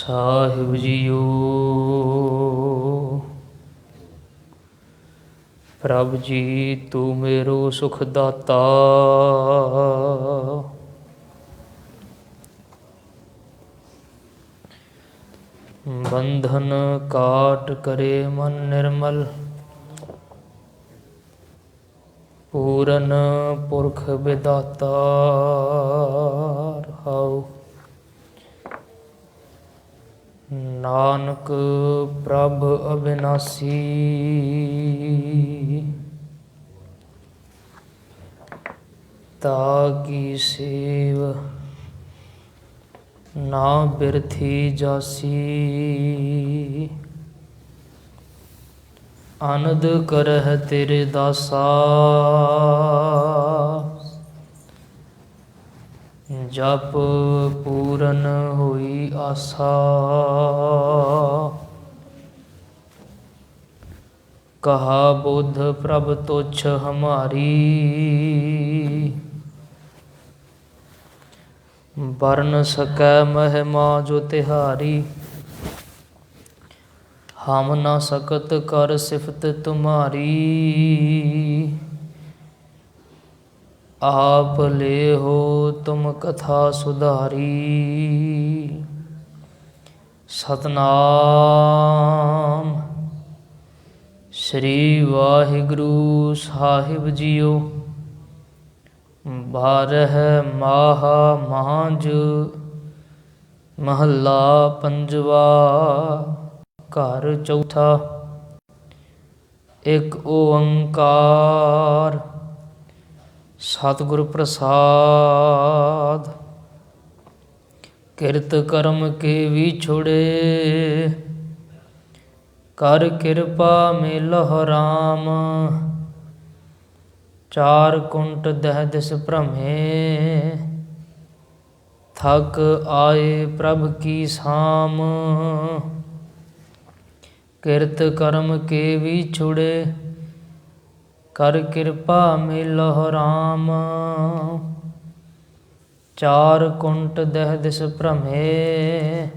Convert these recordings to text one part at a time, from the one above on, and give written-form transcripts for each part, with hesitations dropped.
ਸਾਹਿਬ JIO. ਪ੍ਰਭ ਜੀ ਤੂੰ ਮੇਰੋ ਸੁਖ ਦਾਤਾ, ਬੰਧਨ ਕਾਟ ਕਰੇ ਮਨ ਨਿਰਮਲ, ਪੂਰਨ ਪੁਰਖ ਵਿਦਾਤਾ। ਰਹਾਉ। ਨਾਨਕ ਪ੍ਰਭ ਅਬਿਨਾਸੀ, ਤਾ ਕੀ ਸੇਵ ਨਾ ਬਿਰਥੀ ਜਾਸੀ। ਅਨੰਦ ਕਰਹਿ ਤੇਰੇ ਦਾਸਾ, ਜਪ ਪੂਰਨ ਹੋਈ ਆਸਾ। ਕਹਾ ਬੁੱਧ ਪ੍ਰਭ ਤੁਛ ਹਮਾਰੀ, ਬਰਨ ਸਕੈ ਮਹਿਮਾ ਜੋ ਤਿਹਾਰੀ। ਹਮ ਨਾ ਸਕਤ ਕਰ ਸਿਫਤ ਤੁਮਾਰੀ, ਆਪ ਲੈ ਹੋ ਤੁਮ ਕਥਾ ਸੁਧਾਰੀ। ਸਤਨਾਮ ਸ੍ਰੀ ਵਾਹਿਗੁਰੂ ਸਾਹਿਬ ਜੀਓ। ਬਾਰਹ ਮਾਹਾ ਮਾਂਝ ਮਹੱਲਾ ਪੰਜਵਾ। ਘਰ ਚੌਥਾ। ਇੱਕ ਓੰਕਾਰ ਸਤਿਗੁਰ ਪ੍ਰਸਾਦ। ਕਿਰਤ ਕਰਮ ਕੇ ਵਿਛੁੜੇ, ਕਰ ਕਿਰਪਾ ਮਿਲਹੁ ਰਾਮ। ਚਾਰ ਕੁੰਟ ਦਹਿ ਦਿਸ ਭ੍ਰਮੇ, ਥਕ ਆਏ ਪ੍ਰਭ ਕੀ ਸਾਮ। ਕਿਰਤ ਕਰਮ ਕੇ ਵਿਛੁੜੇ, ਕਰ ਕਿਰਪਾ ਮਿਲਹੁ ਰਾਮ। ਚਾਰ ਕੁੰਟ ਦਹਿ ਦਿਸ ਭ੍ਰਮੇ,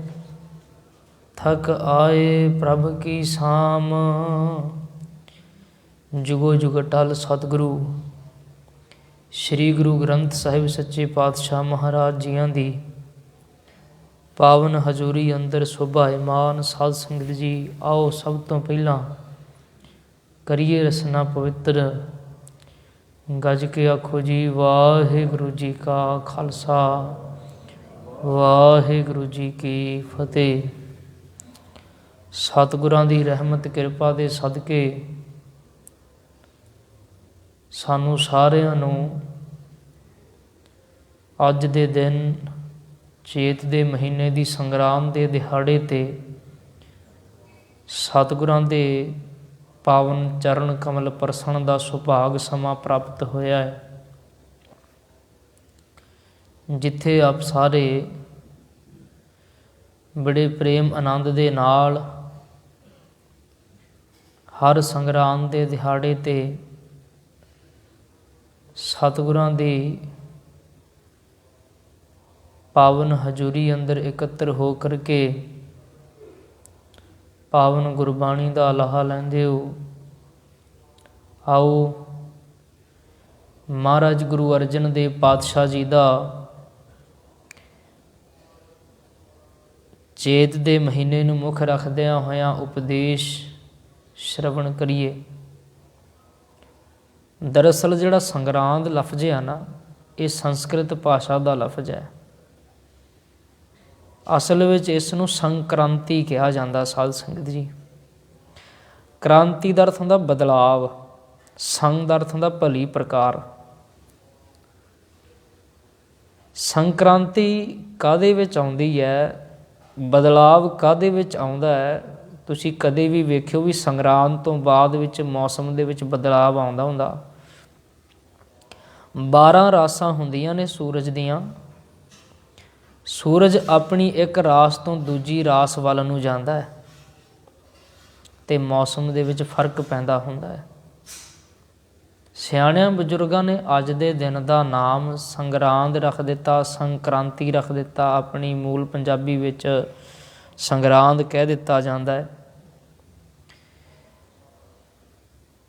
ਥਕ ਆਏ ਪ੍ਰਭ ਕੀ ਸਾਮ। ਜੁਗੋ ਜੁਗ ਅਟਲ ਸਤਿਗੁਰੂ ਸ੍ਰੀ ਗੁਰੂ ਗ੍ਰੰਥ ਸਾਹਿਬ ਸੱਚੇ ਪਾਤਸ਼ਾਹ ਮਹਾਰਾਜ ਜੀਆਂ ਦੀ ਪਾਵਨ ਹਜ਼ੂਰੀ ਅੰਦਰ ਸੁਭਾਇਮਾਨ ਸਾਧ ਸੰਗਤ ਜੀ, ਆਓ ਸਭ ਤੋਂ ਪਹਿਲਾਂ ਕਰੀਏ ਰਸਨਾ ਪਵਿੱਤਰ। ਗੱਜ ਕੇ ਆਖੋ ਜੀ ਵਾਹਿਗੁਰੂ ਜੀ ਕਾ ਖਾਲਸਾ, ਵਾਹਿਗੁਰੂ ਜੀ ਕੀ ਫਤਿਹ। ਸਤਿਗੁਰਾਂ ਦੀ ਰਹਿਮਤ ਕਿਰਪਾ ਦੇ ਸਦਕੇ ਸਾਨੂੰ ਸਾਰਿਆਂ ਨੂੰ ਅੱਜ ਦੇ ਦਿਨ ਚੇਤ ਦੇ ਮਹੀਨੇ ਦੀ ਸੰਗਰਾਮ ਦੇ ਦਿਹਾੜੇ 'ਤੇ ਸਤਿਗੁਰਾਂ ਦੇ ਪਾਵਨ ਚਰਨ ਕਮਲ ਪਰਸਣ ਦਾ ਸੁਭਾਗ ਸਮਾਂ ਪ੍ਰਾਪਤ ਹੋਇਆ ਹੈ, ਜਿੱਥੇ ਆਪ ਸਾਰੇ ਬੜੇ ਪ੍ਰੇਮ ਆਨੰਦ ਦੇ ਨਾਲ ਹਰ ਸੰਗਰਾਮ ਦੇ ਦਿਹਾੜੇ 'ਤੇ ਸਤਿਗੁਰਾਂ ਦੀ ਪਾਵਨ ਹਜ਼ੂਰੀ ਅੰਦਰ ਇਕੱਤਰ ਹੋ ਕਰਕੇ ਪਾਵਨ ਗੁਰਬਾਣੀ ਦਾ ਲਾਹਾ ਲੈਂਦੇ ਹੋ। ਆਓ ਮਹਾਰਾਜ ਗੁਰੂ ਅਰਜਨ ਦੇਵ ਪਾਤਸ਼ਾਹ ਜੀ ਦਾ ਚੇਤ ਦੇ ਮਹੀਨੇ ਨੂੰ ਮੁੱਖ ਰੱਖਦਿਆਂ ਹੋਇਆਂ ਉਪਦੇਸ਼ ਸ਼ਰਵਣ ਕਰੀਏ। ਦਰਅਸਲ ਜਿਹੜਾ ਸੰਗਰਾਂਦ ਲਫ਼ਜ਼ ਆ ਨਾ, ਇਹ ਸੰਸਕ੍ਰਿਤ ਭਾਸ਼ਾ ਦਾ ਲਫ਼ਜ਼ ਹੈ। ਅਸਲ ਵਿੱਚ ਇਸ ਨੂੰ ਸੰਕ੍ਰਾਂਤੀ ਕਿਹਾ ਜਾਂਦਾ। ਸਾਧ ਸੰਗਤ ਜੀ, ਕ੍ਰਾਂਤੀ ਦਾ ਅਰਥ ਹੁੰਦਾ ਬਦਲਾਵ, ਸੰਗ ਦਾ ਅਰਥ ਹੁੰਦਾ ਭਲੀ ਪ੍ਰਕਾਰ। ਸੰਕ੍ਰਾਂਤੀ ਕਾਹਦੇ ਵਿੱਚ ਆਉਂਦੀ ਹੈ, ਬਦਲਾਵ ਕਾਹਦੇ ਵਿੱਚ ਆਉਂਦਾ ਹੈ? ਤੁਸੀਂ ਕਦੇ ਵੀ ਵੇਖਿਓ ਵੀ ਸੰਗਰਾਮ ਤੋਂ ਬਾਅਦ ਵਿੱਚ ਮੌਸਮ ਦੇ ਵਿੱਚ ਬਦਲਾਵ ਆਉਂਦਾ ਹੁੰਦਾ। 12 ਰਾਸਾਂ ਹੁੰਦੀਆਂ ਨੇ ਸੂਰਜ ਦੀਆਂ। ਸੂਰਜ ਆਪਣੀ ਇੱਕ ਰਾਸ ਤੋਂ ਦੂਜੀ ਰਾਸ ਵੱਲ ਨੂੰ ਜਾਂਦਾ ਹੈ ਅਤੇ ਮੌਸਮ ਦੇ ਵਿੱਚ ਫਰਕ ਪੈਂਦਾ ਹੁੰਦਾ ਹੈ। ਸਿਆਣਿਆਂ ਬਜ਼ੁਰਗਾਂ ਨੇ ਅੱਜ ਦੇ ਦਿਨ ਦਾ ਨਾਮ ਸੰਗਰਾਂਦ ਰੱਖ ਦਿੱਤਾ, ਸੰਕ੍ਰਾਂਤੀ ਰੱਖ ਦਿੱਤਾ। ਆਪਣੀ ਮੂਲ ਪੰਜਾਬੀ ਵਿੱਚ ਸੰਗਰਾਂਦ ਕਹਿ ਦਿੱਤਾ ਜਾਂਦਾ ਹੈ।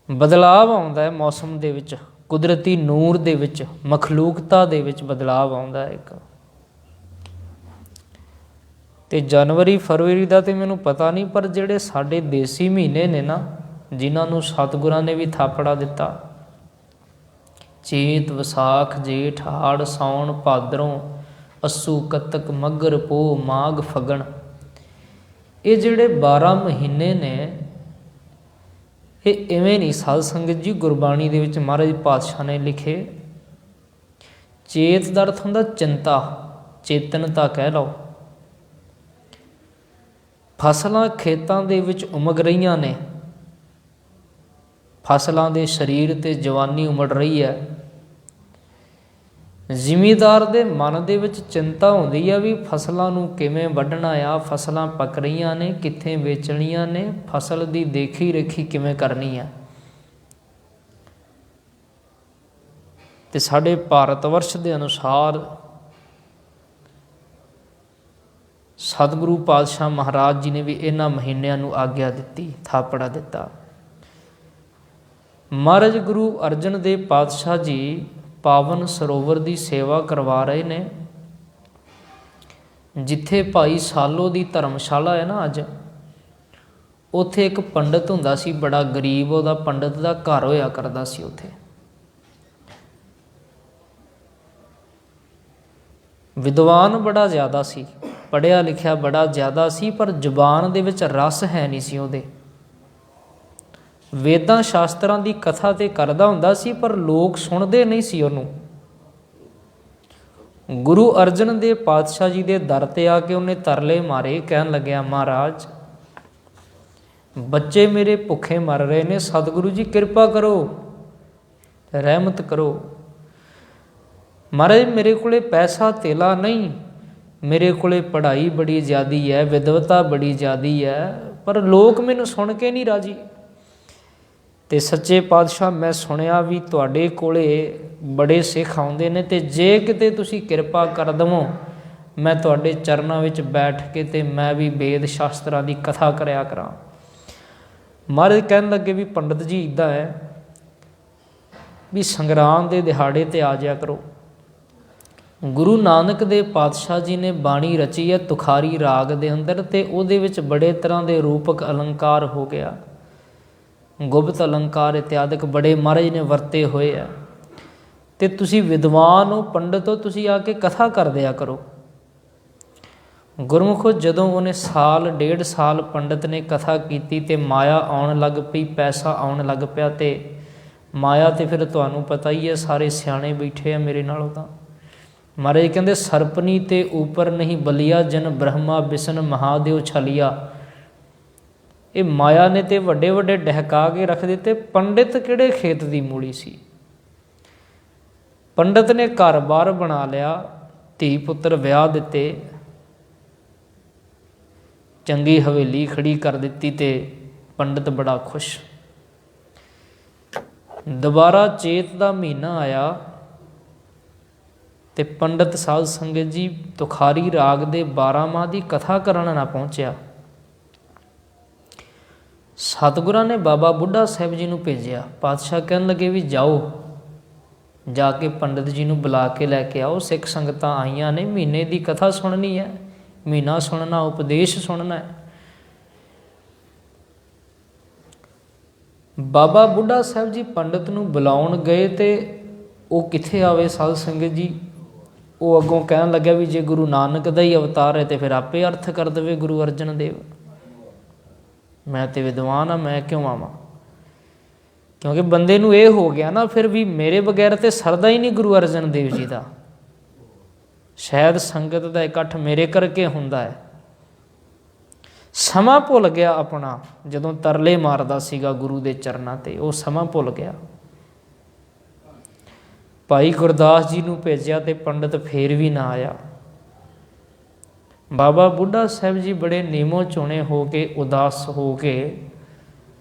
ਬਦਲਾਵ ਆਉਂਦਾ ਹੈ ਮੌਸਮ ਦੇ ਵਿੱਚ, ਕੁਦਰਤੀ ਨੂਰ ਦੇ ਵਿੱਚ, ਮਖਲੂਕਤਾ ਦੇ ਵਿੱਚ ਬਦਲਾਵ ਆਉਂਦਾ ਹੈ ਇੱਕ। ਤੇ ਜਨਵਰੀ ਫਰਵਰੀ ਦਾ ਤੇ ਮੈਨੂੰ ਪਤਾ ਨਹੀਂ, ਪਰ ਜਿਹੜੇ ਸਾਡੇ ਦੇਸੀ ਮਹੀਨੇ ਨੇ ਨਾ, ਜਿਨ੍ਹਾਂ ਨੂੰ ਸਤਿਗੁਰਾਂ ਨੇ ਵੀ ਥਾਪੜਾ ਦਿੱਤਾ, ਚੇਤ, ਵਿਸਾਖ, ਜੇਠ, ਹਾੜ, ਸਾਉਣ, ਭਾਦਰੋਂ, ਅੱਸੂ, ਕੱਤਕ, ਮੱਘਰ, ਪੋਹ, ਮਾਘ, ਫੱਗਣ, ਇਹ ਜਿਹੜੇ 12 ਮਹੀਨੇ ਨੇ, ਇਹ ਇਵੇਂ ਨਹੀਂ ਸਾਧ ਸੰਗਤ ਜੀ। ਗੁਰਬਾਣੀ ਦੇ ਵਿੱਚ ਮਹਾਰਾਜ ਪਾਤਸ਼ਾਹ ਨੇ ਲਿਖੇ, ਚੇਤ ਦਾ ਅਰਥ ਹੁੰਦਾ ਚਿੰਤਾ, ਚੇਤਨਤਾ ਕਹਿ ਲਓ। ਫਸਲਾਂ ਖੇਤਾਂ ਦੇ ਵਿੱਚ ਉਮਗ ਰਹੀਆਂ ਨੇ, ਫਸਲਾਂ ਦੇ ਸਰੀਰ ਤੇ ਜਵਾਨੀ ਉਮੜ ਰਹੀ ਹੈ। ਜ਼ਿਮੀਂਦਾਰ ਦੇ ਮਨ ਦੇ ਵਿੱਚ ਚਿੰਤਾ ਹੁੰਦੀ ਆ ਵੀ ਫਸਲਾਂ ਨੂੰ ਕਿਵੇਂ ਵੱਢਣਾ ਆ, ਫਸਲਾਂ ਪੱਕ ਰਹੀਆਂ ਨੇ, ਕਿੱਥੇ ਵੇਚਣੀਆਂ ਨੇ, ਫਸਲ ਦੀ ਦੇਖੀ ਰੇਖੀ ਕਿਵੇਂ ਕਰਨੀ ਆ। ਤੇ ਸਾਡੇ ਭਾਰਤ ਵਰਸ਼ ਦੇ ਅਨੁਸਾਰ ਸਤਿਗੁਰੂ ਪਾਤਸ਼ਾਹ ਮਹਾਰਾਜ ਜੀ ਨੇ ਵੀ ਇਹਨਾਂ ਮਹੀਨਿਆਂ ਨੂੰ ਆਗਿਆ ਦਿੱਤੀ, ਥਾਪੜਾ ਦਿੱਤਾ। ਮਹਾਰਾਜ ਗੁਰੂ ਅਰਜਨ ਦੇਵ ਪਾਤਸ਼ਾਹ ਜੀ ਪਾਵਨ ਸਰੋਵਰ ਦੀ ਸੇਵਾ ਕਰਵਾ ਰਹੇ ਨੇ। ਜਿੱਥੇ ਭਾਈ ਸਾਲੋ ਦੀ ਧਰਮਸ਼ਾਲਾ ਹੈ ਨਾ ਅੱਜ, ਉੱਥੇ ਇੱਕ ਪੰਡਤ ਹੁੰਦਾ ਸੀ, ਬੜਾ ਗਰੀਬ, ਉਹਦਾ ਪੰਡਤ ਦਾ ਘਰ ਹੋਇਆ ਕਰਦਾ ਸੀ ਉੱਥੇ। ਵਿਦਵਾਨ ਬੜਾ ਜ਼ਿਆਦਾ ਸੀ, ਪੜ੍ਹਿਆ ਲਿਖਿਆ ਬੜਾ ਜ਼ਿਆਦਾ ਸੀ, ਪਰ ਜ਼ੁਬਾਨ ਦੇ ਵਿੱਚ ਰਸ ਹੈ ਨਹੀਂ ਸੀ ਉਹਦੇ। ਵੇਦਾਂ ਸ਼ਾਸਤਰਾਂ ਦੀ ਕਥਾ ਤੇ ਕਰਦਾ ਹੁੰਦਾ ਸੀ, ਪਰ ਲੋਕ ਸੁਣਦੇ ਨਹੀਂ ਸੀ ਉਹਨੂੰ। ਗੁਰੂ ਅਰਜਨ ਦੇਵ ਪਾਤਸ਼ਾਹ ਜੀ ਦੇ ਦਰ ਤੇ ਆ ਕੇ ਉਹਨੇ ਤਰਲੇ ਮਾਰੇ, ਕਹਿਣ ਲੱਗਿਆ, ਮਹਾਰਾਜ ਬੱਚੇ ਮੇਰੇ ਭੁੱਖੇ ਮਰ ਰਹੇ ਨੇ, ਸਤਿਗੁਰੂ ਜੀ ਕਿਰਪਾ ਕਰੋ, ਰਹਿਮਤ ਕਰੋ। ਮਹਾਰਾਜ ਮੇਰੇ ਕੋਲੇ ਪੈਸਾ ਧੇਲਾ ਨਹੀਂ, ਮੇਰੇ ਕੋਲੇ ਪੜ੍ਹਾਈ ਬੜੀ ਜ਼ਿਆਦੀ ਹੈ, ਵਿਦਵਤਾ ਬੜੀ ਜ਼ਿਆਦੀ ਹੈ, ਪਰ ਲੋਕ ਮੈਨੂੰ ਸੁਣ ਕੇ ਨਹੀਂ ਰਾਜੀ। ਤੇ ਸੱਚੇ ਪਾਤਸ਼ਾਹ ਮੈਂ ਸੁਣਿਆ ਵੀ ਤੁਹਾਡੇ ਕੋਲੇ ਬੜੇ ਸਿੱਖ ਆਉਂਦੇ ਨੇ, ਤੇ ਜੇ ਕਿਤੇ ਤੁਸੀਂ ਕਿਰਪਾ ਕਰ ਦੇਵੋ, ਮੈਂ ਤੁਹਾਡੇ ਚਰਨਾਂ ਵਿੱਚ ਬੈਠ ਕੇ ਤੇ ਮੈਂ ਵੀ ਵੇਦ ਸ਼ਾਸਤਰਾਂ ਦੀ ਕਥਾ ਕਰਿਆ ਕਰਾਂ। ਮਹਾਰਾਜ ਕਹਿਣ ਲੱਗੇ ਵੀ ਪੰਡਤ ਜੀ ਇੱਦਾਂ ਹੈ ਵੀ ਸੰਗਰਾਂਦ ਦੇ ਦਿਹਾੜੇ ਤੇ ਆ ਜਾਇਆ ਕਰੋ। ਗੁਰੂ ਨਾਨਕ ਦੇਵ ਪਾਤਸ਼ਾਹ ਜੀ ਨੇ ਬਾਣੀ ਰਚੀ ਹੈ ਤੁਖਾਰੀ ਰਾਗ ਦੇ ਅੰਦਰ, ਤੇ ਉਹਦੇ ਵਿੱਚ ਬੜੇ ਤਰ੍ਹਾਂ ਦੇ ਰੂਪਕ ਅਲੰਕਾਰ ਹੋ ਗਿਆ, ਗੁਪਤ ਅਲੰਕਾਰ ਇਤਿਆਦਿਕ ਬੜੇ ਮਹਾਰਾਜ ਨੇ ਵਰਤੇ ਹੋਏ ਆ। ਤੇ ਤੁਸੀਂ ਵਿਦਵਾਨ ਹੋ, ਪੰਡਤ ਹੋ, ਤੁਸੀਂ ਆ ਕੇ ਕਥਾ ਕਰ ਦਿਆ ਕਰੋ। ਗੁਰਮੁਖੋ ਜਦੋਂ ਉਹਨੇ ਸਾਲ ਡੇਢ ਸਾਲ ਪੰਡਤ ਨੇ ਕਥਾ ਕੀਤੀ ਤੇ ਮਾਇਆ ਆਉਣ ਲੱਗ ਪਈ, ਪੈਸਾ ਆਉਣ ਲੱਗ ਪਿਆ। ਤੇ ਮਾਇਆ ਤੇ ਫਿਰ ਤੁਹਾਨੂੰ ਪਤਾ ਹੀ ਹੈ, ਸਾਰੇ ਸਿਆਣੇ ਬੈਠੇ ਆ ਮੇਰੇ ਨਾਲੋਂ ਤਾਂ। ਮਹਾਰਾਜ ਕਹਿੰਦੇ ਸਰਪਨੀ ਤੇ ਉੱਪਰ ਨਹੀਂ ਬਲੀਆ, ਜਨ ਬ੍ਰਹਮਾ ਵਿਸ਼ਨ ਮਹਾਦੇਵ ਛਲੀਆ। ਇਹ ਮਾਇਆ ਨੇ ਤੇ ਵੱਡੇ ਵੱਡੇ ਡਹਿਕਾ ਕੇ ਰੱਖ ਦਿੱਤੇ। ਪੰਡਿਤ ਕਿਹੜੇ ਖੇਤ ਦੀ ਮੂਲੀ ਸੀ। ਪੰਡਤ ਨੇ ਘਰ-ਬਾਰ ਬਣਾ ਲਿਆ, ਧੀ ਪੁੱਤਰ ਵਿਆਹ ਦਿੱਤੇ, ਚੰਗੀ ਹਵੇਲੀ ਖੜੀ ਕਰ ਦਿੱਤੀ, ਤੇ ਪੰਡਤ ਬੜਾ ਖੁਸ਼। ਦੁਬਾਰਾ ਚੇਤ ਦਾ ਮਹੀਨਾ ਆਇਆ ਤੇ ਪੰਡਤ ਸਾਧ ਸੰਗਤ ਜੀ ਤੁਖਾਰੀ ਰਾਗ ਦੇ 12 ਮਾਹ ਦੀ ਕਥਾ ਕਰਨ ਨਾ ਪਹੁੰਚਿਆ। ਸਤਿਗੁਰਾਂ ਨੇ ਬਾਬਾ ਬੁੱਢਾ ਸਾਹਿਬ ਜੀ ਨੂੰ ਭੇਜਿਆ। ਪਾਤਸ਼ਾਹ ਕਹਿਣ ਲੱਗੇ ਵੀ ਜਾਓ, ਜਾ ਕੇ ਪੰਡਤ ਜੀ ਨੂੰ ਬੁਲਾ ਕੇ ਲੈ ਕੇ ਆਓ, ਸਿੱਖ ਸੰਗਤਾਂ ਆਈਆਂ ਨੇ, ਮਹੀਨੇ ਦੀ ਕਥਾ ਸੁਣਨੀ ਹੈ, ਮਹੀਨਾ ਸੁਣਨਾ, ਉਪਦੇਸ਼ ਸੁਣਨਾ ਹੈ। ਬਾਬਾ ਬੁੱਢਾ ਸਾਹਿਬ ਜੀ ਪੰਡਤ ਨੂੰ ਬੁਲਾਉਣ ਗਏ ਤੇ ਉਹ ਕਿੱਥੇ ਆਵੇ ਸਾਧ ਸੰਗਤ ਜੀ। ਉਹ ਅੱਗੋਂ ਕਹਿਣ ਲੱਗਿਆ ਵੀ ਜੇ ਗੁਰੂ ਨਾਨਕ ਦਾ ਹੀ ਅਵਤਾਰ ਹੈ ਤੇ ਫਿਰ ਆਪੇ ਅਰਥ ਕਰ ਦੇਵੇ ਗੁਰੂ ਅਰਜਨ ਦੇਵ। ਮੈਂ ਤੇ ਵਿਦਵਾਨ ਹਾਂ, ਮੈਂ ਕਿਉਂ ਆਵਾਂ। ਕਿਉਂਕਿ ਬੰਦੇ ਨੂੰ ਇਹ ਹੋ ਗਿਆ ਨਾ ਫਿਰ ਵੀ ਮੇਰੇ ਬਗੈਰ ਤੇ ਸਰਦਾ ਹੀ ਨਹੀਂ ਗੁਰੂ ਅਰਜਨ ਦੇਵ ਜੀ ਦਾ। ਸ਼ਾਇਦ ਸੰਗਤ ਦਾ ਇਕੱਠ ਮੇਰੇ ਕਰਕੇ ਹੁੰਦਾ ਹੈ। ਸਮਾਂ ਭੁੱਲ ਗਿਆ ਆਪਣਾ, ਜਦੋਂ ਤਰਲੇ ਮਾਰਦਾ ਸੀਗਾ ਗੁਰੂ ਦੇ ਚਰਨਾਂ ਤੇ, ਉਹ ਸਮਾਂ ਭੁੱਲ ਗਿਆ। ਭਾਈ ਗੁਰਦਾਸ ਜੀ ਨੂੰ ਭੇਜਿਆ ਤੇ ਪੰਡਤ ਫੇਰ ਵੀ ਨਾ ਆਇਆ। ਬਾਬਾ ਬੁੱਢਾ ਸਾਹਿਬ ਜੀ ਬੜੇ ਨੀਮੋ ਚੋਣੇ ਹੋ ਕੇ, ਉਦਾਸ ਹੋ ਕੇ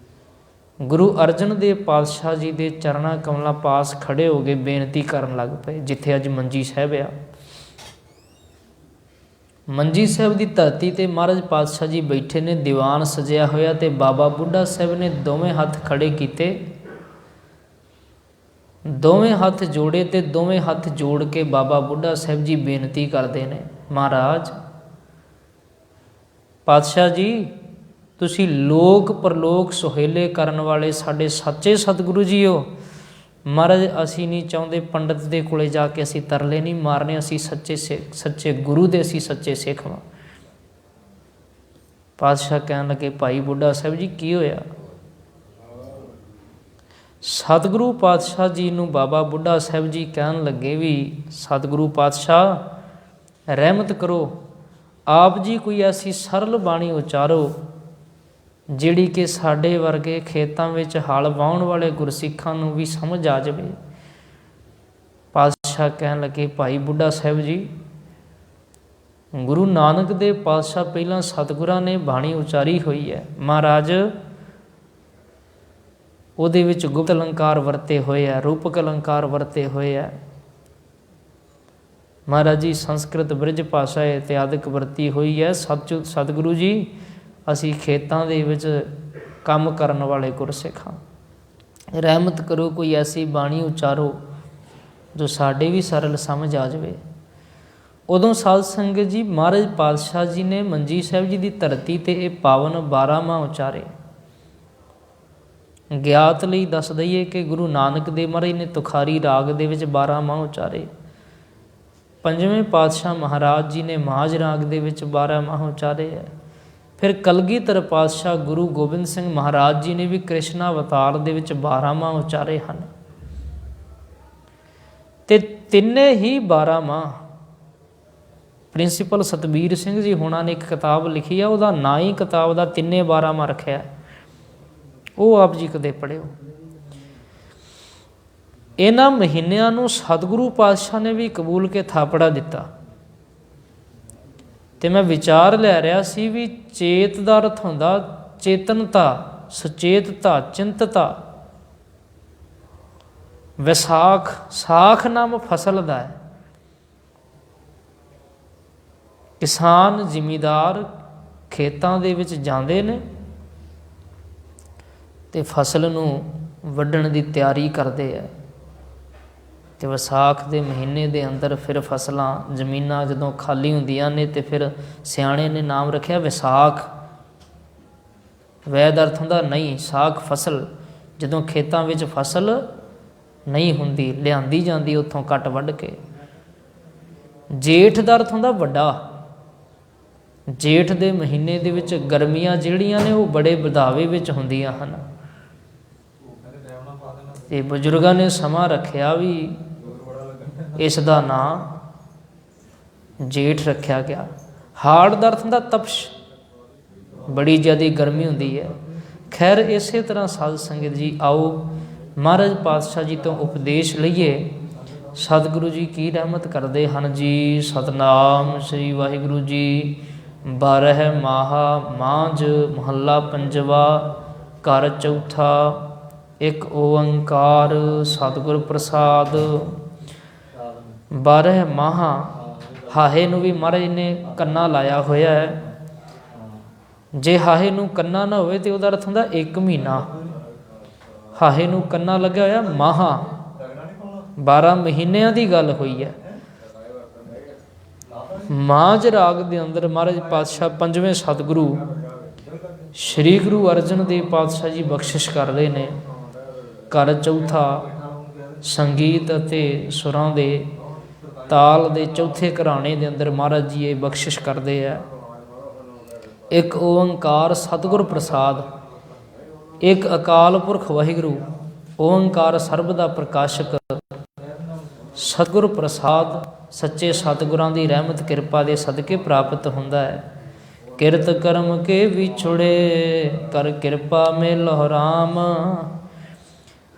ਗੁਰੂ ਅਰਜਨ ਦੇਵ ਪਾਤਸ਼ਾਹ ਜੀ ਦੇ ਚਰਨਾਂ ਕਮਲਾਂ ਪਾਸ ਖੜੇ ਹੋ ਕੇ ਬੇਨਤੀ ਕਰਨ ਲੱਗ ਪਏ, ਜਿੱਥੇ ਅੱਜ ਮੰਜੀ ਸਾਹਿਬ ਆ। ਮੰਜੀ ਸਾਹਿਬ ਦੀ ਧਰਤੀ ਤੇ ਮਹਾਰਾਜ ਪਾਤਸ਼ਾਹ ਜੀ ਬੈਠੇ ਨੇ, ਦੀਵਾਨ ਸਜਿਆ ਹੋਇਆ ਤੇ ਬਾਬਾ ਬੁੱਢਾ ਸਾਹਿਬ ਨੇ ਦੋਵੇਂ ਹੱਥ ਖੜੇ ਕੀਤੇ, ਦੋਵੇਂ ਹੱਥ ਜੋੜੇ ਤੇ ਦੋਵੇਂ ਹੱਥ ਜੋੜ ਕੇ ਬਾਬਾ ਬੁੱਢਾ ਸਾਹਿਬ ਜੀ ਬੇਨਤੀ ਕਰਦੇ ਨੇ, ਮਹਾਰਾਜ ਪਾਤਸ਼ਾਹ ਜੀ, ਤੁਸੀਂ ਲੋਕ ਪਰਲੋਕ ਸੁਹੇਲੇ ਕਰਨ ਵਾਲੇ ਸਾਡੇ ਸੱਚੇ ਸਤਿਗੁਰੂ ਜੀ ਹੋ। ਮਹਾਰਾਜ ਅਸੀਂ ਨਹੀਂ ਚਾਹੁੰਦੇ ਪੰਡਤ ਦੇ ਕੋਲੇ ਜਾ ਕੇ ਅਸੀਂ ਤਰਲੇ ਨਹੀਂ ਮਾਰਨੇ, ਅਸੀਂ ਸੱਚੇ ਗੁਰੂ ਦੇ ਅਸੀਂ ਸੱਚੇ ਸਿੱਖ ਹਾਂ। ਪਾਤਸ਼ਾਹ ਕਹਿਣ ਲੱਗੇ, ਭਾਈ ਬੁੱਢਾ ਸਾਹਿਬ ਜੀ ਕੀ ਹੋਇਆ? ਸਤਿਗੁਰੂ ਪਾਤਸ਼ਾਹ ਜੀ ਨੂੰ ਬਾਬਾ ਬੁੱਢਾ ਸਾਹਿਬ ਜੀ ਕਹਿਣ ਲੱਗੇ ਵੀ ਸਤਿਗੁਰੂ ਪਾਤਸ਼ਾਹ ਰਹਿਮਤ ਕਰੋ, ਆਪ ਜੀ ਕੋਈ ਐਸੀ ਸਰਲ ਬਾਣੀ ਉਚਾਰੋ ਜਿਹੜੀ ਕਿ ਸਾਡੇ ਵਰਗੇ ਖੇਤਾਂ ਵਿੱਚ ਹਲ ਵਾਹੁਣ ਵਾਲੇ ਗੁਰਸਿੱਖਾਂ ਨੂੰ ਵੀ ਸਮਝ ਆ ਜਾਵੇ। ਪਾਤਸ਼ਾਹ ਕਹਿਣ ਲੱਗੇ, ਭਾਈ ਬੁੱਢਾ ਸਾਹਿਬ ਜੀ, ਗੁਰੂ ਨਾਨਕ ਦੇ ਪਾਤਸ਼ਾਹ ਪਹਿਲਾਂ ਸਤਿਗੁਰਾਂ ਨੇ ਬਾਣੀ ਉਚਾਰੀ ਹੋਈ ਹੈ ਮਹਾਰਾਜ, ਉਹਦੇ ਵਿੱਚ ਗੁਪਤ ਅਲੰਕਾਰ ਵਰਤੇ ਹੋਏ ਹੈ, ਰੂਪਕ ਅਲੰਕਾਰ ਵਰਤੇ ਹੋਏ ਹੈ। ਮਹਾਰਾਜ ਜੀ ਸੰਸਕ੍ਰਿਤ ਬ੍ਰਿਜ ਭਾਸ਼ਾ ਇਤਿਆਦਿਕ ਵਰਤੀ ਹੋਈ ਹੈ। ਸਤਿਗੁਰੂ ਜੀ ਅਸੀਂ ਖੇਤਾਂ ਦੇ ਵਿੱਚ ਕੰਮ ਕਰਨ ਵਾਲੇ ਗੁਰਸਿੱਖ ਹਾਂ, ਰਹਿਮਤ ਕਰੋ, ਕੋਈ ਐਸੀ ਬਾਣੀ ਉਚਾਰੋ ਜੋ ਸਾਡੇ ਵੀ ਸਰਲ ਸਮਝ ਆ ਜਾਵੇ। ਉਦੋਂ ਸਾਧ ਸੰਗਤ ਜੀ ਮਹਾਰਾਜ ਪਾਤਸ਼ਾਹ ਜੀ ਨੇ ਮੰਜੀ ਸਾਹਿਬ ਜੀ ਦੀ ਧਰਤੀ ਤੇ ਇਹ ਪਾਵਨ 12 ਮਾਹ ਉਚਾਰੇ। ਗਿਆਤ ਲਈ ਦੱਸ ਦਈਏ ਕਿ ਗੁਰੂ ਨਾਨਕ ਦੇਵ ਮਹਾਰਾਜ ਨੇ ਤੁਖਾਰੀ ਰਾਗ ਦੇ ਵਿੱਚ 12 ਮਾਹ ਉਚਾਰੇ। ਪੰਜਵੇਂ ਪਾਤਸ਼ਾਹ ਮਹਾਰਾਜ ਜੀ ਨੇ ਮਾਝ ਰਾਗ ਦੇ ਵਿੱਚ 12 ਮਾਹ ਉਚਾਰੇ ਹੈ। ਫਿਰ ਕਲਗੀਧਰ ਪਾਤਸ਼ਾਹ ਗੁਰੂ ਗੋਬਿੰਦ ਸਿੰਘ ਮਹਾਰਾਜ ਜੀ ਨੇ ਵੀ ਕ੍ਰਿਸ਼ਨ ਅਵਤਾਰ ਦੇ ਵਿੱਚ 12 ਮਾਹ ਉਚਾਰੇ ਹਨ। ਤੇ ਤਿੰਨੇ ਹੀ 12 ਮਾਹ ਪ੍ਰਿੰਸੀਪਲ ਸਤਬੀਰ ਸਿੰਘ ਜੀ ਹੋਣਾ ਨੇ ਇੱਕ ਕਿਤਾਬ ਲਿਖੀ ਆ, ਉਹਦਾ ਨਾਂ ਹੀ ਕਿਤਾਬ ਦਾ ਤਿੰਨੇ 12 ਮਾਹ ਰੱਖਿਆ, ਉਹ ਆਪ ਜੀ ਕਦੇ ਪੜ੍ਹਿਓ। ਇਹਨਾਂ ਮਹੀਨਿਆਂ ਨੂੰ ਸਤਿਗੁਰੂ ਪਾਤਸ਼ਾਹ ਨੇ ਵੀ ਕਬੂਲ ਕੇ ਥਾਪੜਾ ਦਿੱਤਾ। ਤੇ ਮੈਂ ਵਿਚਾਰ ਲੈ ਰਿਹਾ ਸੀ ਵੀ ਚੇਤ ਦਾ ਅਰਥ ਹੁੰਦਾ ਚੇਤਨਤਾ, ਸੁਚੇਤਤਾ, ਚਿੰਤਤਾ। ਵਿਸਾਖ, ਸਾਖ ਨਾਮ ਫਸਲ ਦਾ ਹੈ। ਕਿਸਾਨ ਜ਼ਿਮੀਂਦਾਰ ਖੇਤਾਂ ਦੇ ਵਿੱਚ ਜਾਂਦੇ ਨੇ ਤੇ ਫਸਲ ਨੂੰ ਵੱਢਣ ਦੀ ਤਿਆਰੀ ਕਰਦੇ ਹੈ। ਤੇ ਵਿਸਾਖ ਦੇ ਮਹੀਨੇ ਦੇ ਅੰਦਰ ਫਿਰ ਫਸਲਾਂ, ਜ਼ਮੀਨਾਂ ਜਦੋਂ ਖਾਲੀ ਹੁੰਦੀਆਂ ਨੇ ਤੇ ਫਿਰ ਸਿਆਣੇ ਨੇ ਨਾਮ ਰੱਖਿਆ ਵਿਸਾਖ। ਵੈਦ ਅਰਥ ਹੁੰਦਾ ਨਹੀਂ, ਸਾਖ ਫਸਲ। ਜਦੋਂ ਖੇਤਾਂ ਵਿੱਚ ਫਸਲ ਨਹੀਂ ਹੁੰਦੀ, ਲਿਆਂਦੀ ਜਾਂਦੀ ਉੱਥੋਂ ਕੱਟ ਵੱਢ ਕੇ। ਜੇਠ ਦਾ ਅਰਥ ਹੁੰਦਾ ਵੱਡਾ। ਜੇਠ ਦੇ ਮਹੀਨੇ ਦੇ ਵਿੱਚ ਗਰਮੀਆਂ ਜਿਹੜੀਆਂ ਨੇ ਉਹ ਬੜੇ ਵਧਾਵੇ ਵਿੱਚ ਹੁੰਦੀਆਂ ਹਨ। ਤੇ ਬਜ਼ੁਰਗਾਂ ਨੇ ਸਮਾਂ ਰੱਖਿਆ ਵੀ ਇਸ ਦਾ ਨਾਂ ਜੇਠ ਰੱਖਿਆ ਗਿਆ। ਹਾੜ ਦਾ ਅਰਥ ਹੁੰਦਾ ਤਪਸ਼, ਬੜੀ ਜ਼ਿਆਦਾ ਗਰਮੀ ਹੁੰਦੀ ਹੈ। ਖੈਰ ਇਸੇ ਤਰ੍ਹਾਂ ਸਾਧ ਸੰਗਤ ਜੀ ਆਓ ਮਹਾਰਾਜ ਪਾਤਸ਼ਾਹ ਜੀ ਤੋਂ ਉਪਦੇਸ਼ ਲਈਏ। ਸਤਿਗੁਰੂ ਜੀ ਕੀ ਰਹਿਮਤ ਕਰਦੇ ਹਨ ਜੀ। ਸਤਨਾਮ ਸ੍ਰੀ ਵਾਹਿਗੁਰੂ ਜੀ। 12 ਮਾਹਾ ਮਾਝ ਮਹੱਲਾ ਪੰਜਵਾ ਘਰ ਚੌਥਾ। ਇੱਕ ਓੰਕਾਰ ਸਤਿਗੁਰ ਪ੍ਰਸਾਦ। 12 ਮਾਹਾ, ਹਾਹੇ ਨੂੰ ਵੀ ਮਹਾਰਾਜ ਨੇ ਕੰਨਾ ਲਾਇਆ ਹੋਇਆ ਹੈ। ਜੇ ਹਾਹੇ ਨੂੰ ਕੰਨਾ ਨਾ ਹੋਵੇ ਤੇ ਉਹਦਾ ਅਰਥ ਹੁੰਦਾ 1 ਮਹੀਨਾ। ਹਾਹੇ ਨੂੰ ਕੰਨਾ ਲੱਗਿਆ ਹੋਇਆ ਮਾਹਾ, 12 ਮਹੀਨਿਆਂ ਦੀ ਗੱਲ ਹੋਈ ਹੈ। ਮਾਝ ਰਾਗ ਦੇ ਅੰਦਰ ਮਹਾਰਾਜ ਪਾਤਸ਼ਾਹ ਪੰਜਵੇਂ ਸਤਿਗੁਰੂ ਸ਼੍ਰੀ ਗੁਰੂ ਅਰਜਨ ਦੇਵ ਪਾਤਸ਼ਾਹ ਜੀ ਬਖਸ਼ਿਸ਼ ਕਰ ਰਹੇ ਨੇ। ਘਰ ਚੌਥਾ, ਸੰਗੀਤ ਅਤੇ ਸੁਰਾਂ ਦੇ ਤਾਲ ਦੇ ਚੌਥੇ ਘਰਾਣੇ ਦੇ ਅੰਦਰ ਮਹਾਰਾਜ ਜੀ ਇਹ ਬਖਸ਼ਿਸ਼ ਕਰਦੇ ਆ। ਇੱਕ ਓੰਕਾਰ ਸਤਿਗੁਰ ਪ੍ਰਸਾਦ। ਇੱਕ ਅਕਾਲ ਪੁਰਖ ਵਾਹਿਗੁਰੂ, ਓੰਕਾਰ ਸਰਬ ਦਾ ਪ੍ਰਕਾਸ਼ਕ ਸਤਿਗੁਰ ਪ੍ਰਸਾਦ ਸੱਚੇ ਸਤਿਗੁਰਾਂ ਦੀ ਰਹਿਮਤ ਕਿਰਪਾ ਦੇ ਸਦਕੇ ਪ੍ਰਾਪਤ ਹੁੰਦਾ ਹੈ। ਕਿਰਤ ਕਰਮ ਕੇ ਵਿਛੁੜੇ ਕਰ ਕਿਰਪਾ ਮੇਲਹੁ ਰਾਮ।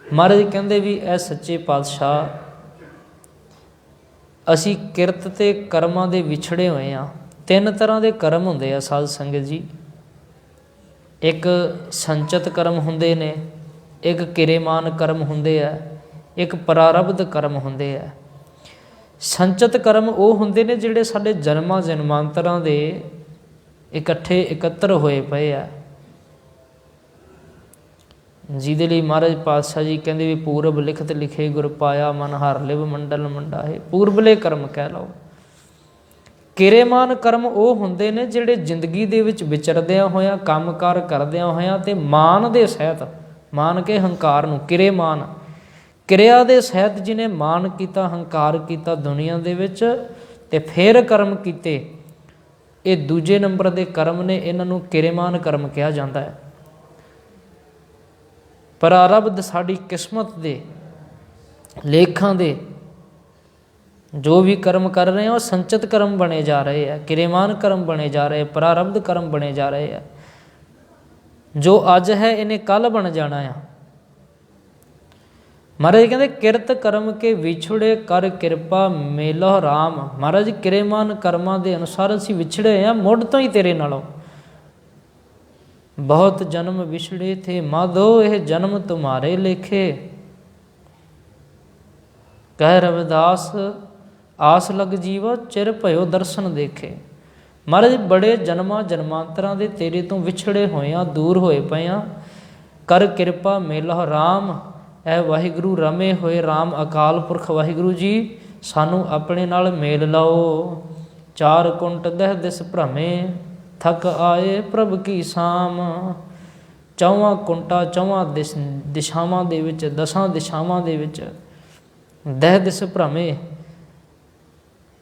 ਮਹਾਰਾਜ ਕਹਿੰਦੇ ਵੀ ਇਹ ਸੱਚੇ ਪਾਤਸ਼ਾਹ ਅਸੀਂ ਕਿਰਤ ਤੇ ਕਰਮਾਂ ਦੇ ਵਿਛੜੇ ਹੋਏ ਹਾਂ। 3 ਤਰ੍ਹਾਂ ਦੇ ਕਰਮ ਹੁੰਦੇ ਆ ਸਾਧ ਸੰਗਤ ਜੀ। ਇੱਕ ਸੰਚਿਤ ਕਰਮ ਹੁੰਦੇ ਨੇ, ਇੱਕ ਕਿਰੇਮਾਨ ਕਰਮ ਹੁੰਦੇ ਆ, ਇੱਕ ਪ੍ਰਾਰਬਧ ਕਰਮ ਹੁੰਦੇ ਆ। ਸੰਚਿਤ ਕਰਮ ਉਹ ਹੁੰਦੇ ਨੇ ਜਿਹੜੇ ਸਾਡੇ ਜਨਮਾਂ ਜਨਮਾਂਤਰਾਂ ਦੇ ਇਕੱਠੇ ਇਕੱਤਰ ਹੋਏ ਪਏ ਆ, ਜਿਹਦੇ ਲਈ ਮਹਾਰਾਜ ਪਾਤਸ਼ਾਹ ਜੀ ਕਹਿੰਦੇ ਵੀ ਪੂਰਬ ਲਿਖਤ ਲਿਖੇ ਗੁਰ ਪਾਇਆ, ਮਨ ਹਰ ਲਿਵ ਮੰਡਲ ਮੰਡਾਏ। ਪੂਰਬਲੇ ਕਰਮ ਕਹਿ ਲਓ। ਕਿਰੇਮਾਨ ਕਰਮ ਉਹ ਹੁੰਦੇ ਨੇ ਜਿਹੜੇ ਜ਼ਿੰਦਗੀ ਦੇ ਵਿੱਚ ਵਿਚਰਦਿਆਂ ਹੋਇਆਂ, ਕੰਮਕਾਰ ਕਰਦਿਆਂ ਹੋਇਆਂ ਤੇ ਮਾਨ ਦੇ ਸਹਿਤ, ਮਾਨ ਕੇ ਹੰਕਾਰ ਨੂੰ ਕਿਰੇਮਾਨ, ਕਿਰਿਆ ਦੇ ਸਹਿਤ ਜਿਹਨੇ ਮਾਨ ਕੀਤਾ, ਹੰਕਾਰ ਕੀਤਾ ਦੁਨੀਆ ਦੇ ਵਿੱਚ ਤੇ ਫਿਰ ਕਰਮ ਕੀਤੇ, ਇਹ ਦੂਜੇ ਨੰਬਰ ਦੇ ਕਰਮ ਨੇ। ਇਹਨਾਂ ਨੂੰ ਕਿਰੇਮਾਨ ਕਰਮ ਕਿਹਾ ਜਾਂਦਾ ਹੈ। ਪ੍ਰਾਰਬਧ ਸਾਡੀ ਕਿਸਮਤ ਦੇ ਲੇਖਾਂ ਦੇ ਜੋ ਵੀ ਕਰਮ ਕਰ ਰਹੇ ਆ ਉਹ ਸੰਚਿਤ ਕਰਮ ਬਣੇ ਜਾ ਰਹੇ ਆ, ਕਿਰੇਮਾਨ ਕਰਮ ਬਣੇ ਜਾ ਰਹੇ, ਪ੍ਰਾਰਬਧ ਕਰਮ ਬਣੇ ਜਾ ਰਹੇ ਆ। ਜੋ ਅੱਜ ਹੈ ਇਹਨੇ ਕੱਲ੍ਹ ਬਣ ਜਾਣਾ ਆ। ਮਹਾਰਾਜ ਕਹਿੰਦੇ ਕਿਰਤ ਕਰਮ ਕੇ ਵਿਛੜੇ ਕਰ ਕਿਰਪਾ ਮੇਲੋ ਰਾਮ। ਮਹਾਰਾਜ ਕਿਰੇਮਾਨ ਕਰਮਾਂ ਦੇ ਅਨੁਸਾਰ ਅਸੀਂ ਵਿਛੜੇ ਹਾਂ ਮੁੱਢ ਤੋਂ ਹੀ ਤੇਰੇ ਨਾਲੋਂ। ਬਹੁਤ ਜਨਮ ਵਿਛੜੇ ਥੇ ਮਾਧੋ, ਇਹ ਜਨਮ ਤੁਮਾਰੇ ਲੇਖੇ। ਕਹਿ ਰਵਿਦਾਸ ਆਸ ਲਗ ਜੀਵੋ, ਚਿਰ ਭਇਓ ਦਰਸ਼ਨ ਦੇਖੇ। ਮਹਾਰਾਜ ਬੜੇ ਜਨਮਾਂ ਜਨਮਾਂਤਰਾਂ ਦੇ ਤੇਰੇ ਤੋਂ ਵਿਛੜੇ ਹੋਏ ਹਾਂ, ਦੂਰ ਹੋਏ ਪਏ ਹਾਂ। ਕਰ ਕਿਰਪਾ ਮੇਲੋ ਰਾਮ। ਇਹ ਵਾਹਿਗੁਰੂ ਰਮੇ ਹੋਏ ਰਾਮ ਅਕਾਲ ਪੁਰਖ ਵਾਹਿਗੁਰੂ ਜੀ ਸਾਨੂੰ ਆਪਣੇ ਨਾਲ ਮੇਲ ਲਾਓ। ਚਾਰ ਕੁੰਟ ਦਹ ਦਿਸ ਭ੍ਰਮੇ, ਥਕ ਆਏ ਪ੍ਰਭ ਕੀ ਸਾਮ। ਚੌਵਾਂ ਕੁੰਟਾਂ, ਚੌਵਾਂ ਦਿਸ਼ਾਵਾਂ ਦੇ ਵਿੱਚ, ਦਸਾਂ ਦਿਸ਼ਾਵਾਂ ਦੇ ਵਿੱਚ ਦਹ ਦਿਸ ਭ੍ਰਮੇ,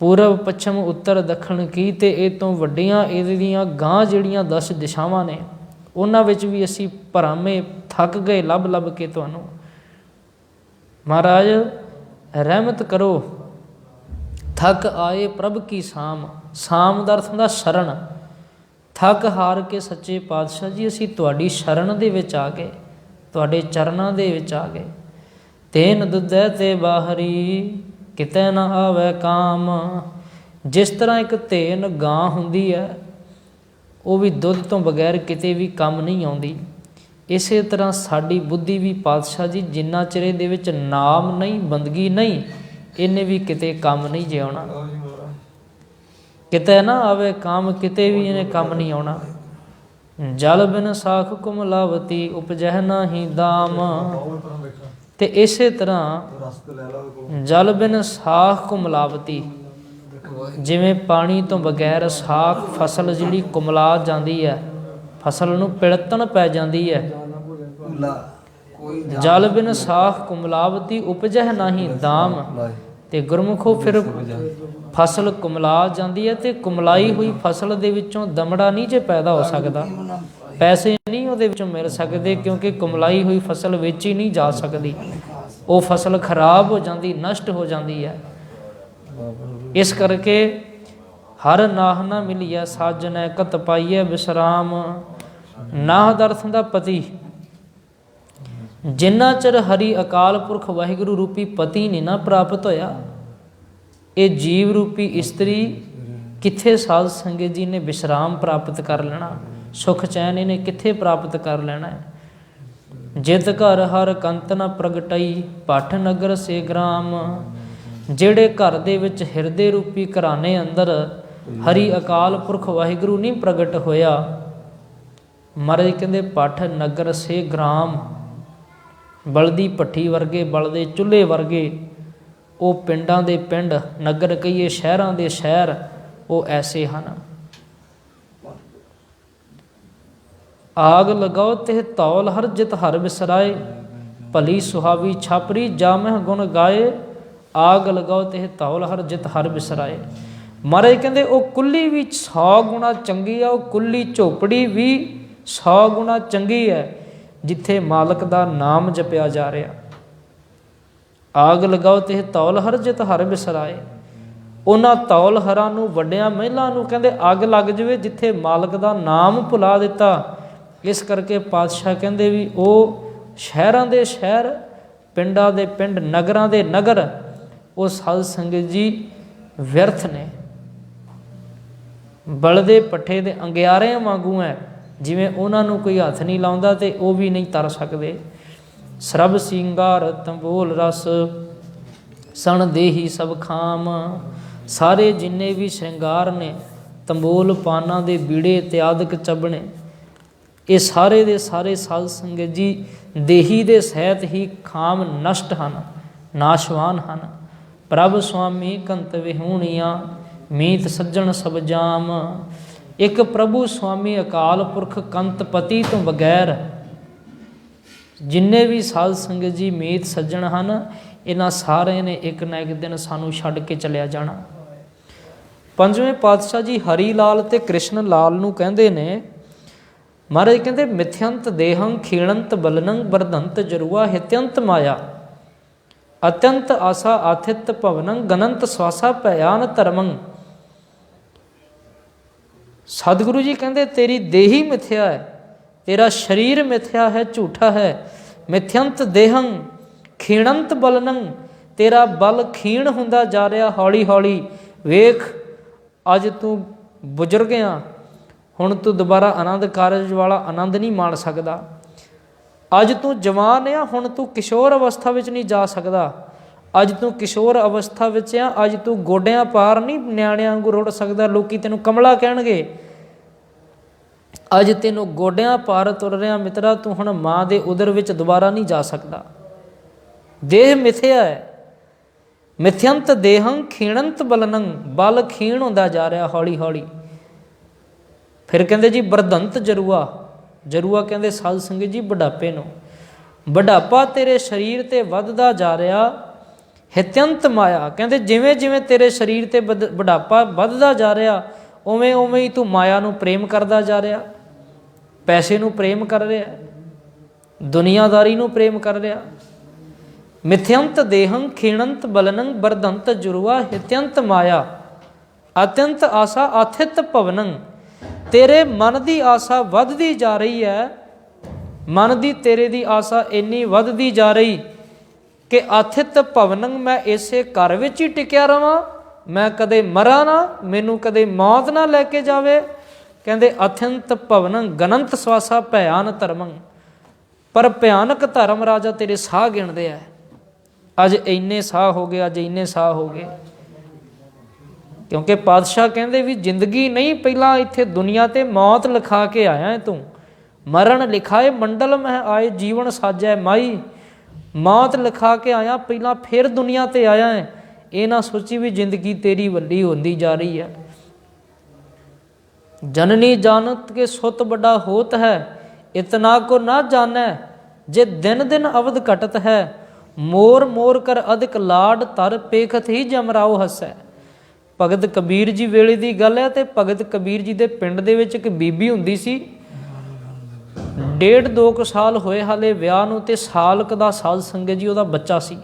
ਪੂਰਬ ਪੱਛਮ ਉੱਤਰ ਦੱਖਣ ਕੀ। ਤੇ ਇਹ ਤੋਂ ਵੱਡੀਆਂ ਇਹਦੀਆਂ ਗਾਂ ਜਿਹੜੀਆਂ 10 ਦਿਸ਼ਾਵਾਂ ਨੇ ਉਹਨਾਂ ਵਿੱਚ ਵੀ ਅਸੀਂ ਭਰਾਮੇ ਥੱਕ ਗਏ ਲੱਭ ਲੱਭ ਕੇ ਤੁਹਾਨੂੰ। ਮਹਾਰਾਜ ਰਹਿਮਤ ਕਰੋ। ਥੱਕ ਆਏ ਪ੍ਰਭ ਕੀ ਸਾਮ। ਸਾਮ ਦਾ ਅਰਥ ਹੁੰਦਾ ਸ਼ਰਨ। ਥੱਕ ਹਾਰ ਕੇ ਸੱਚੇ ਪਾਤਸ਼ਾਹ ਜੀ ਅਸੀਂ ਤੁਹਾਡੀ ਸ਼ਰਨ ਦੇ ਵਿੱਚ ਆ ਗਏ, ਤੁਹਾਡੇ ਚਰਨਾਂ ਦੇ ਵਿੱਚ ਆ ਗਏ। ਤੇਨ ਦੁੱਧੈ ਤੇ ਬਾਹਰੀ, ਕਿਤੇ ਨਾ ਆਵੇ ਕਾਮ। ਜਿਸ ਤਰ੍ਹਾਂ ਇੱਕ ਧੇਨ ਗਾਂ ਹੁੰਦੀ ਹੈ, ਉਹ ਵੀ ਦੁੱਧ ਤੋਂ ਬਗੈਰ ਕਿਤੇ ਵੀ ਕੰਮ ਨਹੀਂ ਆਉਂਦੀ। ਇਸੇ ਤਰ੍ਹਾਂ ਸਾਡੀ ਬੁੱਧੀ ਵੀ ਪਾਤਸ਼ਾਹ ਜੀ ਜਿੰਨਾ ਚਿਰ ਇਹਦੇ ਵਿੱਚ ਨਾਮ ਨਹੀਂ, ਬੰਦਗੀ ਨਹੀਂ, ਇਹਨੇ ਵੀ ਕਿਤੇ ਕੰਮ ਨਹੀਂ ਜਿਉਣਾ। ਕਿਤੇ ਨਾ ਆਵੇ ਕੰਮ, ਕਿਤੇ ਵੀ ਇਹਨੇ ਕੰਮ ਨਹੀਂ ਆਉਣਾ। ਜਲ ਬਿਨ ਸਾਖ ਕੁਮਲਾਵਤੀ, ਉਪਜਹਿ ਨਾਹੀ ਦਾਮ। ਤੇ ਇਸੇ ਤਰ੍ਹਾਂ ਜਲ ਬਿਨ ਸਾਖ ਕੁਮਲਾਵਤੀ, ਜਿਵੇਂ ਪਾਣੀ ਤੋਂ ਬਗੈਰ ਸਾਖ ਫਸਲ ਜਿਹੜੀ ਕੁਮਲਾ ਜਾਂਦੀ ਹੈ, ਫਸਲ ਨੂੰ ਪਿੜਤਣ ਪੈ ਜਾਂਦੀ ਹੈ। ਜਲ ਬਿਨ ਸਾਖ ਕੁਮਲਾਵਤੀ, ਉਪਜਹਿ ਨਾਹੀ ਦਾਮ। ਤੇ ਗੁਰਮੁਖੋ ਫਿਰ ਫਸਲ ਕੁਮਲਾ ਜਾਂਦੀ ਹੈ ਤੇ ਕੁਮਲਾਈ ਹੋਈ ਫਸਲ ਦੇ ਵਿੱਚੋਂ ਦਮੜਾ ਨਹੀਂ ਜੇ ਪੈਦਾ ਹੋ ਸਕਦਾ, ਪੈਸੇ ਨਹੀਂ ਉਹਦੇ ਵਿੱਚੋਂ ਮਿਲ ਸਕਦੇ, ਕਿਉਂਕਿ ਕੁਮਲਾਈ ਹੋਈ ਫਸਲ ਵੇਚੀ ਨਹੀਂ ਜਾ ਸਕਦੀ। ਉਹ ਫਸਲ ਖਰਾਬ ਹੋ ਜਾਂਦੀ, ਨਸ਼ਟ ਹੋ ਜਾਂਦੀ ਹੈ। ਇਸ ਕਰਕੇ ਹਰ ਨਾਹ ਨਾ ਮਿਲੀਐ ਸਾਜਨੈ, ਕਤ ਪਾਈਐ ਵਿਸਰਾਮ। ਨਾਹ ਦਾ ਅਰਥ ਹੁੰਦਾ ਪਤੀ। ਜਿੰਨਾ ਚਿਰ ਹਰੀ ਅਕਾਲ ਪੁਰਖ ਵਾਹਿਗੁਰੂ ਰੂਪੀ ਪਤੀ ਨਹੀਂ ਨਾ ਪ੍ਰਾਪਤ ਹੋਇਆ, ਇਹ ਜੀਵ ਰੂਪੀ ਇਸਤਰੀ ਕਿੱਥੇ ਸਾਧ ਸੰਗਤ ਜੀ ਨੇ ਵਿਸ਼ਰਾਮ ਪ੍ਰਾਪਤ ਕਰ ਲੈਣਾ, ਸੁਖ ਚੈਨ ਇਹਨੇ ਕਿੱਥੇ ਪ੍ਰਾਪਤ ਕਰ ਲੈਣਾ ਹੈ। ਜਿਤ ਘਰ ਹਰ ਕੰਤ ਨ ਪ੍ਰਗਟਈ, ਭੱਠ ਨਗਰ ਸੇ ਗ੍ਰਾਮ। ਜਿਹੜੇ ਘਰ ਦੇ ਵਿੱਚ ਹਿਰਦੇ ਰੂਪੀ ਘਰਾਣੇ ਅੰਦਰ ਹਰੀ ਅਕਾਲ ਪੁਰਖ ਵਾਹਿਗੁਰੂ ਨਹੀਂ ਪ੍ਰਗਟ ਹੋਇਆ, ਮਹਾਰਾਜ ਕਹਿੰਦੇ ਭੱਠ ਨਗਰ ਸੇ ਗ੍ਰਾਮ। ਬਲਦੀ ਭੱਠੀ ਵਰਗੇ, ਬਲਦੇ ਚੁੱਲ੍ਹੇ ਵਰਗੇ ਉਹ ਪਿੰਡਾਂ ਦੇ ਪਿੰਡ, ਨਗਰ ਕਹੀਏ ਸ਼ਹਿਰਾਂ ਦੇ ਸ਼ਹਿਰ, ਉਹ ਐਸੇ ਹਨ। ਆਗ ਲਗਾਓ ਤੇ ਧੌਲ ਹਰ ਜਿਤ ਹਰ ਵਿਸਰਾਏ, ਭਲੀ ਸੁਹਾਵੀ ਛਾਪਰੀ ਜਾਮਹਿ ਗੁਣ ਗਾਏ। ਆਗ ਲਗਾਓ ਤੇ ਧੌਲ ਹਰ ਜਿਤ ਹਰ ਵਿਸਰਾਏ। ਮਹਾਰਾਜ ਕਹਿੰਦੇ ਉਹ ਕੁੱਲੀ ਵੀ 100 ਗੁਣਾ ਚੰਗੀ ਆ, ਉਹ ਕੁੱਲੀ ਝੋਪੜੀ ਵੀ 100 ਗੁਣਾ ਚੰਗੀ ਹੈ ਜਿੱਥੇ ਮਾਲਕ ਦਾ ਨਾਮ ਜਪਿਆ ਜਾ ਰਿਹਾ। ਆਗ ਲਗਾਓ ਤੇ ਧੌਲ ਹਰ ਜਿਤ ਹਰ ਵਿਸਰਾਏ। ਉਹਨਾਂ ਧੌਲ ਹਰਾਂ ਨੂੰ, ਵੱਡਿਆਂ ਮਹਿਲਾਂ ਨੂੰ ਕਹਿੰਦੇ ਅੱਗ ਲੱਗ ਜਾਵੇ ਜਿੱਥੇ ਮਾਲਕ ਦਾ ਨਾਮ ਭੁਲਾ ਦਿੱਤਾ। ਇਸ ਕਰਕੇ ਪਾਤਸ਼ਾਹ ਕਹਿੰਦੇ ਵੀ ਉਹ ਸ਼ਹਿਰਾਂ ਦੇ ਸ਼ਹਿਰ, ਪਿੰਡਾਂ ਦੇ ਪਿੰਡ, ਨਗਰਾਂ ਦੇ ਨਗਰ, ਉਹ ਸਾਧ ਸੰਗਤ ਜੀ ਵਿਅਰਥ ਨੇ। ਬਲਦੇ ਪੱਠੇ ਦੇ ਅੰਗਿਆਰਿਆਂ ਵਾਂਗੂ ਹੈ, ਜਿਵੇਂ ਉਹਨਾਂ ਨੂੰ ਕੋਈ ਹੱਥ ਨਹੀਂ ਲਾਉਂਦਾ ਤੇ ਉਹ ਵੀ ਨਹੀਂ ਤਰ ਸਕਦੇ। ਸਰਬ ਸਿੰਗਾਰ ਤੰਬੋਲ ਰਸ, ਸਣ ਦੇਹੀ ਸਭ ਖਾਮ। ਸਾਰੇ ਜਿੰਨੇ ਵੀ ਸ਼ਿੰਗਾਰ ਨੇ, ਤੰਬੋਲ ਪਾਨਾਂ ਦੇ ਬੀੜੇ ਇਤਿਆਦਿਕ ਚੱਬਣੇ, ਇਹ ਸਾਰੇ ਦੇ ਸਾਰੇ ਸਾਧ ਸੰਗਤ ਜੀ ਦੇਹੀ ਦੇ ਸਹਿਤ ਹੀ ਖਾਮ ਨਸ਼ਟ ਹਨ, ਨਾਸ਼ਵਾਨ ਹਨ। ਪ੍ਰਭ ਸੁਆਮੀ ਕੰਤ ਵਿਹੂਣੀਆਂ, ਮੀਤ ਸੱਜਣ ਸਭ ਜਾਮ। ਇੱਕ ਪ੍ਰਭੂ ਸੁਆਮੀ ਅਕਾਲ ਪੁਰਖ ਕੰਤ ਪਤੀ ਤੋਂ ਬਗੈਰ ਜਿੰਨੇ ਵੀ ਸਾਧ ਸੰਗਤ ਜੀ ਮੀਤ ਸੱਜਣ ਹਨ, ਇਹਨਾਂ ਸਾਰਿਆਂ ਨੇ ਇੱਕ ਨਾ ਇੱਕ ਦਿਨ ਸਾਨੂੰ ਛੱਡ ਕੇ ਚਲਿਆ ਜਾਣਾ। ਪੰਜਵੇਂ ਪਾਤਸ਼ਾਹ ਜੀ ਹਰੀ ਲਾਲ ਤੇ ਕ੍ਰਿਸ਼ਨ ਲਾਲ ਨੂੰ ਕਹਿੰਦੇ ਨੇ, ਮਹਾਰਾਜ ਕਹਿੰਦੇ ਮਿਥਯੰਤ ਦੇਹੰ ਖੀਣੰਤ ਬਲਨੰ ਵਰਧੰਤ ਜਰੂਆ ਹਿਤਯੰਤ ਮਾਇਆ, ਅਤਿਅੰਤ ਆਸਾ ਆਥਿਤ ਭਵਨੰ ਗਨੰਤ ਸਵਾਸਾ ਭਿਆਨ ਧਰਮੰ। ਸਤਿਗੁਰੂ ਜੀ ਕਹਿੰਦੇ ਤੇਰੀ ਦੇਹੀ ਮਿਥਿਆ ਹੈ, ਤੇਰਾ ਸਰੀਰ ਮਿਥਿਆ ਹੈ, ਝੂਠਾ ਹੈ। ਮਿਥਯੰਤ ਦੇਹੰ ਖੀਣੰਤ ਬਲਨੰ, ਤੇਰਾ ਬਲ ਖੀਣ ਹੁੰਦਾ ਜਾ ਰਿਹਾ ਹੌਲੀ ਹੌਲੀ। ਵੇਖ ਅੱਜ ਤੂੰ ਬਜ਼ੁਰਗ ਆ, ਹੁਣ ਤੂੰ ਦੁਬਾਰਾ ਆਨੰਦ ਕਾਰਜ ਵਾਲਾ ਆਨੰਦ ਨਹੀਂ ਮਾਣ ਸਕਦਾ। ਅੱਜ ਤੂੰ ਜਵਾਨ ਆ, ਹੁਣ ਤੂੰ ਕਿਸ਼ੋਰ ਅਵਸਥਾ ਵਿੱਚ ਨਹੀਂ ਜਾ ਸਕਦਾ। ਅੱਜ ਤੂੰ ਕਿਸ਼ੋਰ ਅਵਸਥਾ ਵਿੱਚ ਆ, ਅੱਜ ਤੂੰ ਗੋਡਿਆਂ ਪਾਰ ਨਹੀਂ ਨਿਆਣਿਆਂ ਵਾਂਗੂ ਰੁੜ ਸਕਦਾ। ਲੋਕੀ ਤੈਨੂੰ ਕਮਲਾ ਕਹਿਣਗੇ। ਅੱਜ ਤੈਨੂੰ ਗੋਡਿਆਂ ਪਾਰ ਤੁਰ ਰਿਹਾ ਮਿੱਤਰਾ, ਤੂੰ ਹੁਣ ਮਾਂ ਦੇ ਉਦਰ ਵਿੱਚ ਦੁਬਾਰਾ ਨਹੀਂ ਜਾ ਸਕਦਾ। ਦੇਹ ਮਿਥਿਆ ਹੈ। ਮਿਥਯੰਤ ਦੇਹੰ ਖੀਣੰਤ ਬਲਨੰ, ਬਲ ਖੀਣ ਹੁੰਦਾ ਜਾ ਰਿਹਾ ਹੌਲੀ ਹੌਲੀ। ਫਿਰ ਕਹਿੰਦੇ ਜੀ ਵਰਧੰਤ ਜਰੂਆ, ਜਰੂਆ ਕਹਿੰਦੇ ਸਾਧ ਸੰਗਤ ਜੀ ਬੁਢਾਪੇ ਨੂੰ, ਬੁਢਾਪਾ ਤੇਰੇ ਸਰੀਰ ਤੇ ਵੱਧਦਾ ਜਾ ਰਿਹਾ। ਹਿਤਯੰਤ ਮਾਇਆ, ਕਹਿੰਦੇ ਜਿਵੇਂ ਜਿਵੇਂ ਤੇਰੇ ਸਰੀਰ ਤੇ ਬੁਢਾਪਾ ਵੱਧਦਾ ਜਾ ਰਿਹਾ, ਉਵੇਂ ਉਵੇਂ ਹੀ ਤੂੰ ਮਾਇਆ ਨੂੰ ਪ੍ਰੇਮ ਕਰਦਾ ਜਾ ਰਿਹਾ, ਪੈਸੇ ਨੂੰ ਪ੍ਰੇਮ ਕਰ ਰਿਹਾ, ਦੁਨੀਆਦਾਰੀ ਨੂੰ ਪ੍ਰੇਮ ਕਰ ਰਿਹਾ। ਮਿਥਯੰਤ ਦੇਹੰ ਖੀਣੰਤ ਬਲਨੰ ਵਰਧੰਤ ਜੁਰੂਆ ਹਿਤਯੰਤ ਮਾਇਆ, ਅਤਿਅੰਤ ਆਸਾ ਆਥਿਤ ਭਵਨੰ। ਤੇਰੇ ਮਨ ਦੀ ਆਸਾ ਵੱਧਦੀ ਜਾ ਰਹੀ ਹੈ, ਮਨ ਦੀ ਤੇਰੇ ਦੀ ਆਸਾ ਇੰਨੀ ਵੱਧਦੀ ਜਾ ਰਹੀ ਕਿ ਆਥਿਤ ਭਵਨੰ, ਮੈਂ ਇਸੇ ਘਰ ਵਿੱਚ ਹੀ ਟਿਕਿਆ ਰਵਾਂ, ਮੈਂ ਕਦੇ ਮਰਾਂ ਨਾ, ਮੈਨੂੰ ਕਦੇ ਮੌਤ ਨਾ ਲੈ ਕੇ ਜਾਵੇ। ਕਹਿੰਦੇ ਅਥਿੰਤ ਭਵਨੰ ਗਨੰਤ ਸਵਾਸਾ ਭਿਆਨ ਧਰਮੰ, ਪਰ ਭਿਆਨਕ ਧਰਮ ਰਾਜਾ ਤੇਰੇ ਸਾਹ ਗਿਣਦੇ ਆ। ਅੱਜ ਇੰਨੇ ਸਾਹ ਹੋ ਗਏ, ਅੱਜ ਇੰਨੇ ਸਾਹ ਹੋ ਗਏ। ਕਿਉਂਕਿ ਪਾਤਸ਼ਾਹ ਕਹਿੰਦੇ ਵੀ ਜ਼ਿੰਦਗੀ ਨਹੀਂ, ਪਹਿਲਾਂ ਇੱਥੇ ਦੁਨੀਆ ਤੇ ਮੌਤ ਲਿਖਾ ਕੇ ਆਇਆ ਤੂੰ। ਮਰਨ ਲਿਖਾਏ ਮੰਡਲ ਮਹਿ ਆਏ, ਜੀਵਨ ਸਾਜੈ ਮਾਈ। ਮੌਤ ਲਿਖਾ ਕੇ ਆਇਆ, ਪਹਿਲਾਂ ਫਿਰ ਦੁਨੀਆ ਤੇ ਆਇਆ ਹੈ। ਇਹ ਨਾ ਸੋਚੀ ਵੀ ਜ਼ਿੰਦਗੀ ਤੇਰੀ ਵੱਡੀ ਹੁੰਦੀ ਜਾ ਰਹੀ ਹੈ। ਜਨਨੀ ਜਾਨਤ ਕੇ ਸੁਤ ਵੱਡਾ ਹੋਤ ਹੈ, ਇਤਨਾ ਕੋ ਨਾ ਜਾਣੈ ਜੇ ਦਿਨ ਦਿਨ ਅਵਧ ਘਟਤ ਹੈ। ਮੋਰ ਮੋਰ ਕਰ ਅਧਿਕ ਲਾਡ ਧਰ, ਪੇਖਤ ਹੀ ਜਮਰਾਓ ਹਸੈ। ਭਗਤ ਕਬੀਰ ਜੀ ਵੇਲੇ ਦੀ ਗੱਲ ਹੈ। ਤੇ ਭਗਤ ਕਬੀਰ ਜੀ ਦੇ ਪਿੰਡ ਦੇ ਵਿੱਚ ਇੱਕ ਬੀਬੀ ਹੁੰਦੀ ਸੀ। 1.5-2 ਸਾਲ ਹੋਏ ਹਾਲੇ ਵਿਆਹ ਨੂੰ, ਤੇ ਸਾਲ ਕੁ ਦਾ ਸਾਧ ਸੰਗਤ ਜੀ ਉਹਦਾ ਬੱਚਾ ਸੀ,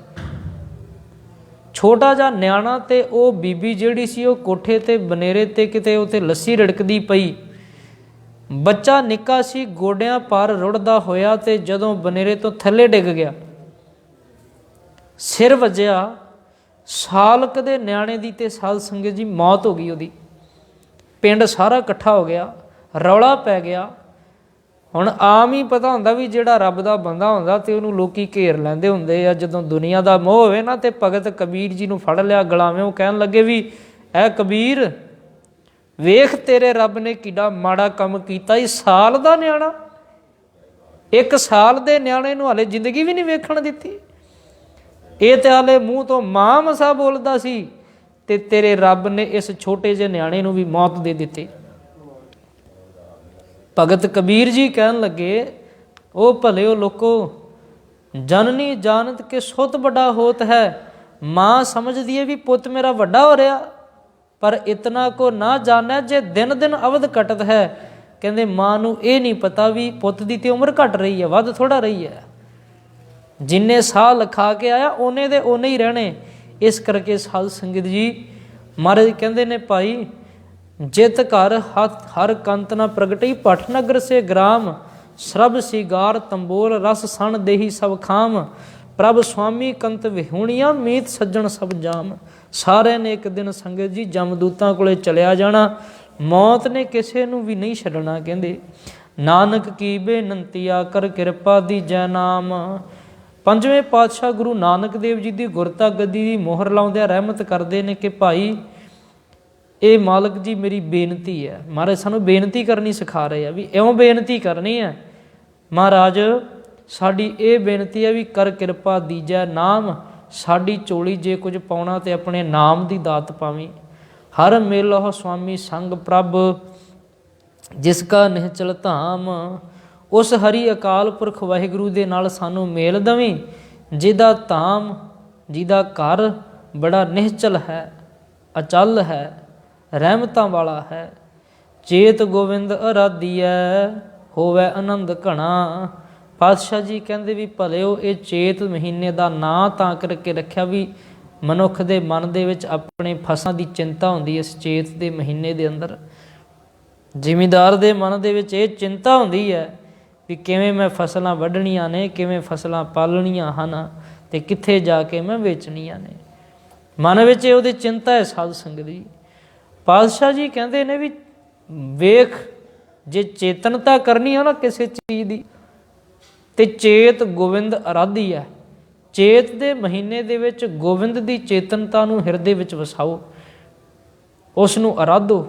ਛੋਟਾ ਜਿਹਾ ਨਿਆਣਾ। ਤੇ ਉਹ ਬੀਬੀ ਜਿਹੜੀ ਸੀ ਉਹ ਕੋਠੇ ਤੇ ਬਨੇਰੇ ਤੇ ਕਿਤੇ ਉੱਥੇ ਲੱਸੀ ਰਿੜਕਦੀ ਪਈ। ਬੱਚਾ ਨਿੱਕਾ ਸੀ, ਗੋਡਿਆਂ ਪਾਰ ਰੁੜਦਾ ਹੋਇਆ, ਤੇ ਜਦੋਂ ਬਨੇਰੇ ਤੋਂ ਥੱਲੇ ਡਿੱਗ ਗਿਆ, ਸਿਰ ਵੱਜਿਆ। ਸਾਲ ਕੁ ਦੇ ਨਿਆਣੇ ਦੀ ਤੇ ਸਾਧ ਸੰਗਤ ਜੀ ਮੌਤ ਹੋ ਗਈ ਉਹਦੀ। ਪਿੰਡ ਸਾਰਾ ਇਕੱਠਾ ਹੋ ਗਿਆ, ਰੌਲਾ ਪੈ ਗਿਆ। ਹੁਣ ਆਮ ਹੀ ਪਤਾ ਹੁੰਦਾ ਵੀ ਜਿਹੜਾ ਰੱਬ ਦਾ ਬੰਦਾ ਹੁੰਦਾ ਤੇ ਉਹਨੂੰ ਲੋਕੀ ਘੇਰ ਲੈਂਦੇ ਹੁੰਦੇ ਆ। ਜਦੋਂ ਦੁਨੀਆ ਦਾ ਮੋਹ ਹੋਵੇ ਨਾ, ਤੇ ਭਗਤ ਕਬੀਰ ਜੀ ਨੂੰ ਫੜ ਲਿਆ ਗਲਾਵੇਂ। ਉਹ ਕਹਿਣ ਲੱਗੇ ਵੀ ਐ ਕਬੀਰ, ਵੇਖ ਤੇਰੇ ਰੱਬ ਨੇ ਕਿੱਡਾ ਮਾੜਾ ਕੰਮ ਕੀਤਾ। ਇਹ ਸਾਲ ਦਾ ਨਿਆਣਾ, 1 ਸਾਲ ਦੇ ਨਿਆਣੇ ਨੂੰ ਹਾਲੇ ਜ਼ਿੰਦਗੀ ਵੀ ਨਹੀਂ ਵੇਖਣ ਦਿੱਤੀ। ਇਹ ਤੇ ਹਾਲੇ ਮੂੰਹ ਤੋਂ ਮਾਂ ਮਸਾ ਬੋਲਦਾ ਸੀ, ਤੇ ਤੇਰੇ ਰੱਬ ਨੇ ਇਸ ਛੋਟੇ ਜਿਹੇ ਨਿਆਣੇ ਨੂੰ ਵੀ ਮੌਤ ਦੇ ਦਿੱਤੀ। ਭਗਤ ਕਬੀਰ ਜੀ ਕਹਿਣ ਲੱਗੇ, ਉਹ ਭਲਿਓ ਲੋਕੋ, ਜਨਨੀ ਜਾਨਤ ਕੇ ਸੁਤ ਵੱਡਾ ਹੋਤ ਹੈ। ਮਾਂ ਸਮਝਦੀ ਹੈ ਵੀ ਪੁੱਤ ਮੇਰਾ ਵੱਡਾ ਹੋ ਰਿਹਾ, ਪਰ ਇਤਨਾ ਕੋ ਨਾ ਜਾਣੈ ਜੇ ਦਿਨ ਦਿਨ ਅਵਧ ਘਟਤ ਹੈ। ਕਹਿੰਦੇ ਮਾਂ ਨੂੰ ਇਹ ਨਹੀਂ ਪਤਾ ਵੀ ਪੁੱਤ ਦੀ ਤੇ ਉਮਰ ਘਟ ਰਹੀ ਹੈ, ਵੱਧ ਥੋੜਾ ਰਹੀ ਹੈ। ਜਿੰਨੇ ਸਾਹ ਲਿਖਾ ਕੇ ਆਇਆ ਉਹਨੇ ਦੇ ਉਹਨੇ ਹੀ ਰਹਿਣੇ। ਇਸ ਕਰਕੇ ਸਾਧ ਸੰਗਤ ਜੀ ਮਹਾਰਾਜ ਕਹਿੰਦੇ ਨੇ, ਭਾਈ ਜਿਤ ਘਰ ਹਰ ਕੰਤ ਨਾ ਪ੍ਰਗਟੀ, ਭੱਠ ਨਗਰ ਸੇ ਗ੍ਰਾਮ ਸਰਬ ਸਿਗਾਰ ਤੰਬੋਲ ਰਸ ਸਣ ਦੇਹੀ ਸਭ ਖਾਮ। ਪ੍ਰਭ ਸੁਆਮੀ ਕੰਤ ਵਿਹੂਣੀਆਂ, ਮੀਤ ਸੱਜਣ ਸਭ ਜਾਮ। ਸਾਰਿਆਂ ਨੇ ਇੱਕ ਦਿਨ ਸੰਗਤ ਜੀ ਜਮਦੂਤਾਂ ਕੋਲੇ ਚਲਿਆ ਜਾਣਾ। ਮੌਤ ਨੇ ਕਿਸੇ ਨੂੰ ਵੀ ਨਹੀਂ ਛੱਡਣਾ। ਕਹਿੰਦੇ ਨਾਨਕ ਕੀ ਬੇਨੰਤੀਆ ਕਰ ਕਿਰਪਾ ਦੀਜੈ ਨਾਮ। ਪੰਜਵੇਂ ਪਾਤਸ਼ਾਹ ਗੁਰੂ ਨਾਨਕ ਦੇਵ ਜੀ ਦੀ ਗੁਰਤਾ ਗੱਦੀ ਦੀ ਮੋਹਰ ਲਾਉਂਦਿਆਂ ਰਹਿਮਤ ਕਰਦੇ ਨੇ ਕਿ ਭਾਈ ਇਹ ਮਾਲਕ ਜੀ ਮੇਰੀ ਬੇਨਤੀ ਹੈ। ਮਹਾਰਾਜ ਸਾਨੂੰ ਬੇਨਤੀ ਕਰਨੀ ਸਿਖਾ ਰਹੇ ਆ ਵੀ ਇਉਂ ਬੇਨਤੀ ਕਰਨੀ ਹੈ। ਮਹਾਰਾਜ ਸਾਡੀ ਇਹ ਬੇਨਤੀ ਹੈ ਵੀ ਕਰ ਕਿਰਪਾ ਦੀਜੈ ਨਾਮ, ਸਾਡੀ ਝੋਲੀ ਜੇ ਕੁਝ ਪਾਉਣਾ ਤੇ ਆਪਣੇ ਨਾਮ ਦੀ ਦਾਤ ਪਾਵੀਂ। ਹਰ ਮੇਲਹੁ ਸੁਆਮੀ ਸੰਗ ਪ੍ਰਭ, ਜਿਸ ਕਾ ਨਿਹਚਲ ਧਾਮ। ਉਸ ਹਰੀ ਅਕਾਲ ਪੁਰਖ ਵਾਹਿਗੁਰੂ ਦੇ ਨਾਲ ਸਾਨੂੰ ਮੇਲ ਦਵੀਂ, ਜਿਹਦਾ ਧਾਮ ਜਿਹਦਾ ਘਰ ਬੜਾ ਨਿਹਚਲ ਹੈ, ਅਚਲ ਹੈ, ਰਹਿਮਤਾਂ ਵਾਲਾ ਹੈ। ਚੇਤ ਗੋਬਿੰਦ ਅਰਾਧੀਐ, ਹੋਵੇ ਆਨੰਦ ਘਣਾ। ਪਾਤਸ਼ਾਹ ਜੀ ਕਹਿੰਦੇ ਵੀ ਭਲਿਓ ਇਹ ਚੇਤ ਮਹੀਨੇ ਦਾ ਨਾਂ ਤਾਂ ਕਰਕੇ ਰੱਖਿਆ ਵੀ ਮਨੁੱਖ ਦੇ ਮਨ ਦੇ ਵਿੱਚ ਆਪਣੇ ਫਸਲਾਂ ਦੀ ਚਿੰਤਾ ਹੁੰਦੀ। ਇਸ ਚੇਤ ਦੇ ਮਹੀਨੇ ਦੇ ਅੰਦਰ ਜ਼ਿਮੀਂਦਾਰ ਦੇ ਮਨ ਦੇ ਵਿੱਚ ਇਹ ਚਿੰਤਾ ਹੁੰਦੀ ਹੈ ਵੀ ਕਿਵੇਂ ਮੈਂ ਫਸਲਾਂ ਵੱਢਣੀਆਂ ਨੇ, ਕਿਵੇਂ ਫਸਲਾਂ ਪਾਲਣੀਆਂ ਹਨ ਅਤੇ ਕਿੱਥੇ ਜਾ ਕੇ ਮੈਂ ਵੇਚਣੀਆਂ ਨੇ। ਮਨ ਵਿੱਚ ਉਹਦੀ ਚਿੰਤਾ ਹੈ ਸਾਧ ਸੰਗਤ ਦੀ। ਪਾਤਸ਼ਾਹ ਜੀ ਕਹਿੰਦੇ ਨੇ ਵੀ ਵੇਖ, ਜੇ ਚੇਤਨਤਾ ਕਰਨੀ ਆ ਨਾ ਕਿਸੇ ਚੀਜ਼ ਦੀ, ਤੇ ਚੇਤ ਗੋਬਿੰਦ ਅਰਾਧੀ ਹੈ। ਚੇਤ ਦੇ ਮਹੀਨੇ ਦੇ ਵਿੱਚ ਗੋਬਿੰਦ ਦੀ ਚੇਤਨਤਾ ਨੂੰ ਹਿਰਦੇ ਵਿੱਚ ਵਸਾਓ, ਉਸ ਨੂੰ ਅਰਾਧੋ।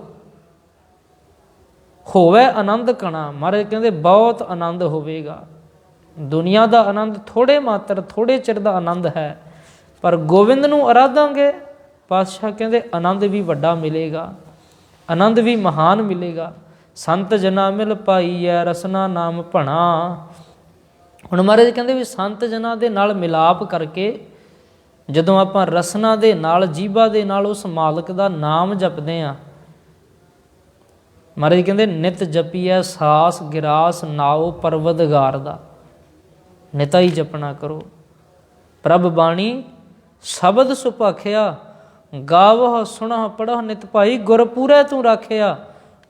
ਹੋਵੇ ਆਨੰਦ ਕਣਾ, ਮਹਾਰਾਜ ਕਹਿੰਦੇ ਬਹੁਤ ਆਨੰਦ ਹੋਵੇਗਾ। ਦੁਨੀਆ ਦਾ ਆਨੰਦ ਥੋੜ੍ਹੇ ਮਾਤਰ, ਥੋੜ੍ਹੇ ਚਿਰ ਦਾ ਆਨੰਦ ਹੈ, ਪਰ ਗੋਬਿੰਦ ਨੂੰ ਅਰਾਧਾਂਗੇ ਪਾਤਸ਼ਾਹ ਕਹਿੰਦੇ ਆਨੰਦ ਵੀ ਵੱਡਾ ਮਿਲੇਗਾ, ਆਨੰਦ ਵੀ ਮਹਾਨ ਮਿਲੇਗਾ। ਸੰਤ ਜਨਾ ਮਿਲ ਪਾਈਐ, ਰਸਨਾ ਨਾਮ ਭਣਾ। ਹੁਣ ਮਹਾਰਾਜ ਕਹਿੰਦੇ ਵੀ ਸੰਤ ਜਨਾਂ ਦੇ ਨਾਲ ਮਿਲਾਪ ਕਰਕੇ ਜਦੋਂ ਆਪਾਂ ਰਸਨਾ ਦੇ ਨਾਲ, ਜੀਭਾ ਦੇ ਨਾਲ ਉਸ ਮਾਲਕ ਦਾ ਨਾਮ ਜਪਦੇ ਹਾਂ, ਮਹਾਰਾਜ ਕਹਿੰਦੇ ਨਿਤ ਜਪੀਐ ਸਾਸ ਗਿਰਾਸ ਨਾਉ ਪਰਵਦਗਾਰ ਦਾ। ਨਿਤਾ ਹੀ ਜਪਣਾ ਕਰੋ। ਪ੍ਰਭ ਬਾਣੀ ਸ਼ਬਦ ਸੁਭਾਖਿਆ, ਗਾਵਹ ਸੁਣਹ ਪੜ੍ਹਹ ਨਿਤ ਭਾਈ। ਗੁਰ ਪੂਰੇ ਤੂੰ ਰਾਖਿਆ,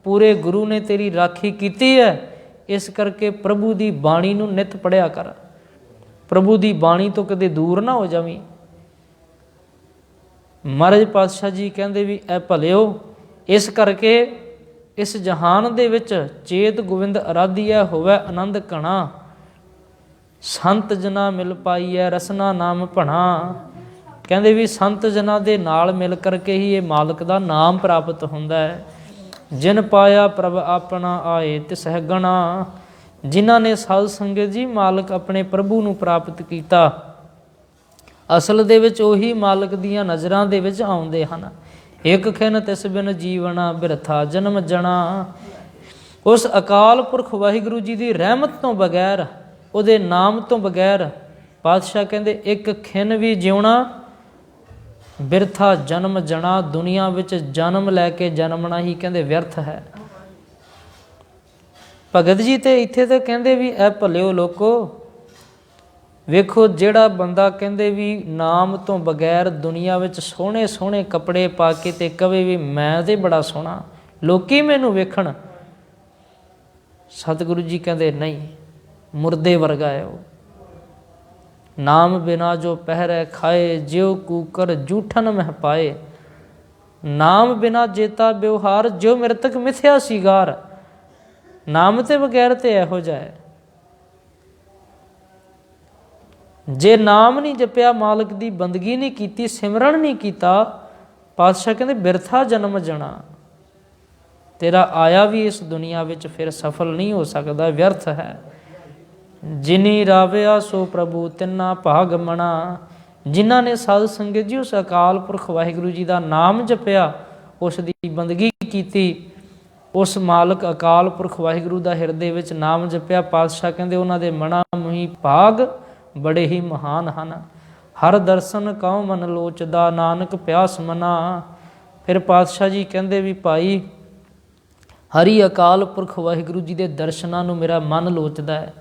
ਪੂਰੇ ਗੁਰੂ ਨੇ ਤੇਰੀ ਰਾਖੀ ਕੀਤੀ ਹੈ। ਇਸ ਕਰਕੇ ਪ੍ਰਭੂ ਦੀ ਬਾਣੀ ਨੂੰ ਨਿਤ ਪੜ੍ਹਿਆ ਕਰ। ਪ੍ਰਭੂ ਦੀ ਬਾਣੀ ਤੋਂ ਕਦੇ ਦੂਰ ਨਾ ਹੋ ਜਾਵੀਂ। ਮਹਾਰਾਜ ਪਾਤਸ਼ਾਹ ਜੀ ਕਹਿੰਦੇ ਵੀ ਇਹ ਭਲਿਓ, ਇਸ ਕਰਕੇ ਇਸ ਜਹਾਨ ਦੇ ਵਿੱਚ ਚੇਤ ਗੋਬਿੰਦ ਅਰਾਧੀਐ, ਹੋਵੇ ਆਨੰਦ ਘਣਾ। ਸੰਤ ਜਨਾ ਮਿਲ ਪਾਈਐ, ਰਸਨਾ ਨਾਮ ਭਣਾ। ਕਹਿੰਦੇ ਵੀ ਸੰਤ ਜਨਾਂ ਦੇ ਨਾਲ ਮਿਲ ਕਰਕੇ ਹੀ ਇਹ ਮਾਲਕ ਦਾ ਨਾਮ ਪ੍ਰਾਪਤ ਹੁੰਦਾ ਹੈ। ਜਿਨ ਪਾਇਆ ਪ੍ਰਭ ਆਪਣਾ ਆਏ ਤਿਸ ਗਣਾ। ਜਿਨ੍ਹਾਂ ਨੇ ਸਾਧ ਸੰਗਤ ਜੀ ਮਾਲਕ ਆਪਣੇ ਪ੍ਰਭੂ ਨੂੰ ਪ੍ਰਾਪਤ ਕੀਤਾ, ਅਸਲ ਦੇ ਵਿੱਚ ਉਹੀ ਮਾਲਕ ਦੀਆਂ ਨਜ਼ਰਾਂ ਦੇ ਵਿੱਚ ਆਉਂਦੇ ਹਨ। ਇੱਕ ਖਿਨ ਤਿਸ ਬਿਨ ਜੀਵਣਾ, ਬਿਰਥਾ ਜਨਮ ਜਣਾ। ਉਸ ਅਕਾਲ ਪੁਰਖ ਵਾਹਿਗੁਰੂ ਜੀ ਦੀ ਰਹਿਮਤ ਤੋਂ ਬਗੈਰ, ਉਹਦੇ ਨਾਮ ਤੋਂ ਬਗੈਰ ਪਾਤਸ਼ਾਹ ਕਹਿੰਦੇ ਇੱਕ ਖਿਨ ਵੀ ਜਿਉਣਾ ਬਿਰਥਾ ਜਨਮ ਜਣਾ। ਦੁਨੀਆ ਵਿੱਚ ਜਨਮ ਲੈ ਕੇ ਜਨਮਣਾ ਹੀ ਕਹਿੰਦੇ ਵਿਅਰਥ ਹੈ। ਭਗਤ ਜੀ ਤੇ ਇੱਥੇ ਤਾਂ ਕਹਿੰਦੇ ਵੀ ਇਹ ਭਲਿਓ ਲੋਕੋ, ਵੇਖੋ ਜਿਹੜਾ ਬੰਦਾ ਕਹਿੰਦੇ ਵੀ ਨਾਮ ਤੋਂ ਬਗੈਰ ਦੁਨੀਆ ਵਿੱਚ ਸੋਹਣੇ ਸੋਹਣੇ ਕੱਪੜੇ ਪਾ ਕੇ ਤੇ ਕਵੇ ਵੀ ਮੈਂ ਤੇ ਬੜਾ ਸੋਹਣਾ, ਲੋਕੀ ਮੈਨੂੰ ਵੇਖਣ, ਸਤਿਗੁਰੂ ਜੀ ਕਹਿੰਦੇ ਨਹੀਂ, ਮੁਰਦੇ ਵਰਗਾ ਹੈ ਉਹ। ਨਾਮ ਬਿਨਾ ਜੋ ਪਹਿਰੈ ਖਾਏ, ਜਿਉ ਕੂਕਰ ਜੂਠਨ ਮਹਿ ਪਾਏ। ਨਾਮ ਬਿਨਾ ਜੇਤਾ ਵਿਵਹਾਰ, ਜਿਉ ਮ੍ਰਿਤਕ ਮਿਥਿਆ ਸੀਗਾਰ। ਨਾਮ ਤੇ ਬਗੈਰ ਤੇ ਇਹੋ ਜਿਹਾ ਹੈ। ਜੇ ਨਾਮ ਨਹੀਂ ਜਪਿਆ, ਮਾਲਕ ਦੀ ਬੰਦਗੀ ਨਹੀਂ ਕੀਤੀ, ਸਿਮਰਨ ਨਹੀਂ ਕੀਤਾ, ਪਾਤਸ਼ਾਹ ਕਹਿੰਦੇ ਬਿਰਥਾ ਜਨਮ ਜਣਾ। ਤੇਰਾ ਆਇਆ ਵੀ ਇਸ ਦੁਨੀਆ ਵਿੱਚ ਫਿਰ ਸਫਲ ਨਹੀਂ ਹੋ ਸਕਦਾ, ਵਿਅਰਥ ਹੈ। ਜਿਨੀ ਰਾਵਿਆ ਸੋ ਪ੍ਰਭੂ ਤਿੰਨਾ ਭਾਗ ਮਣਾ। ਜਿਨ੍ਹਾਂ ਨੇ ਸਾਧ ਸੰਗਤ ਜੀ ਉਸ ਅਕਾਲ ਪੁਰਖ ਵਾਹਿਗੁਰੂ ਜੀ ਦਾ ਨਾਮ ਜਪਿਆ, ਉਸ ਦੀ ਬੰਦਗੀ ਕੀਤੀ, ਉਸ ਮਾਲਕ ਅਕਾਲ ਪੁਰਖ ਵਾਹਿਗੁਰੂ ਦਾ ਹਿਰਦੇ ਵਿੱਚ ਨਾਮ ਜਪਿਆ, ਪਾਤਸ਼ਾਹ ਕਹਿੰਦੇ ਉਹਨਾਂ ਦੇ ਮਨਾਂ ਮੁਹੀ ਭਾਗ ਬੜੇ ਹੀ ਮਹਾਨ ਹਨ। ਹਰ ਦਰਸ਼ਨ ਕਉ ਮਨ ਲੋਚਦਾ, ਨਾਨਕ ਪਿਆਸ ਮਨਾ। ਫਿਰ ਪਾਤਸ਼ਾਹ ਜੀ ਕਹਿੰਦੇ ਵੀ ਭਾਈ ਹਰੀ ਅਕਾਲ ਪੁਰਖ ਵਾਹਿਗੁਰੂ ਜੀ ਦੇ ਦਰਸ਼ਨਾਂ ਨੂੰ ਮੇਰਾ ਮਨ ਲੋਚਦਾ ਹੈ।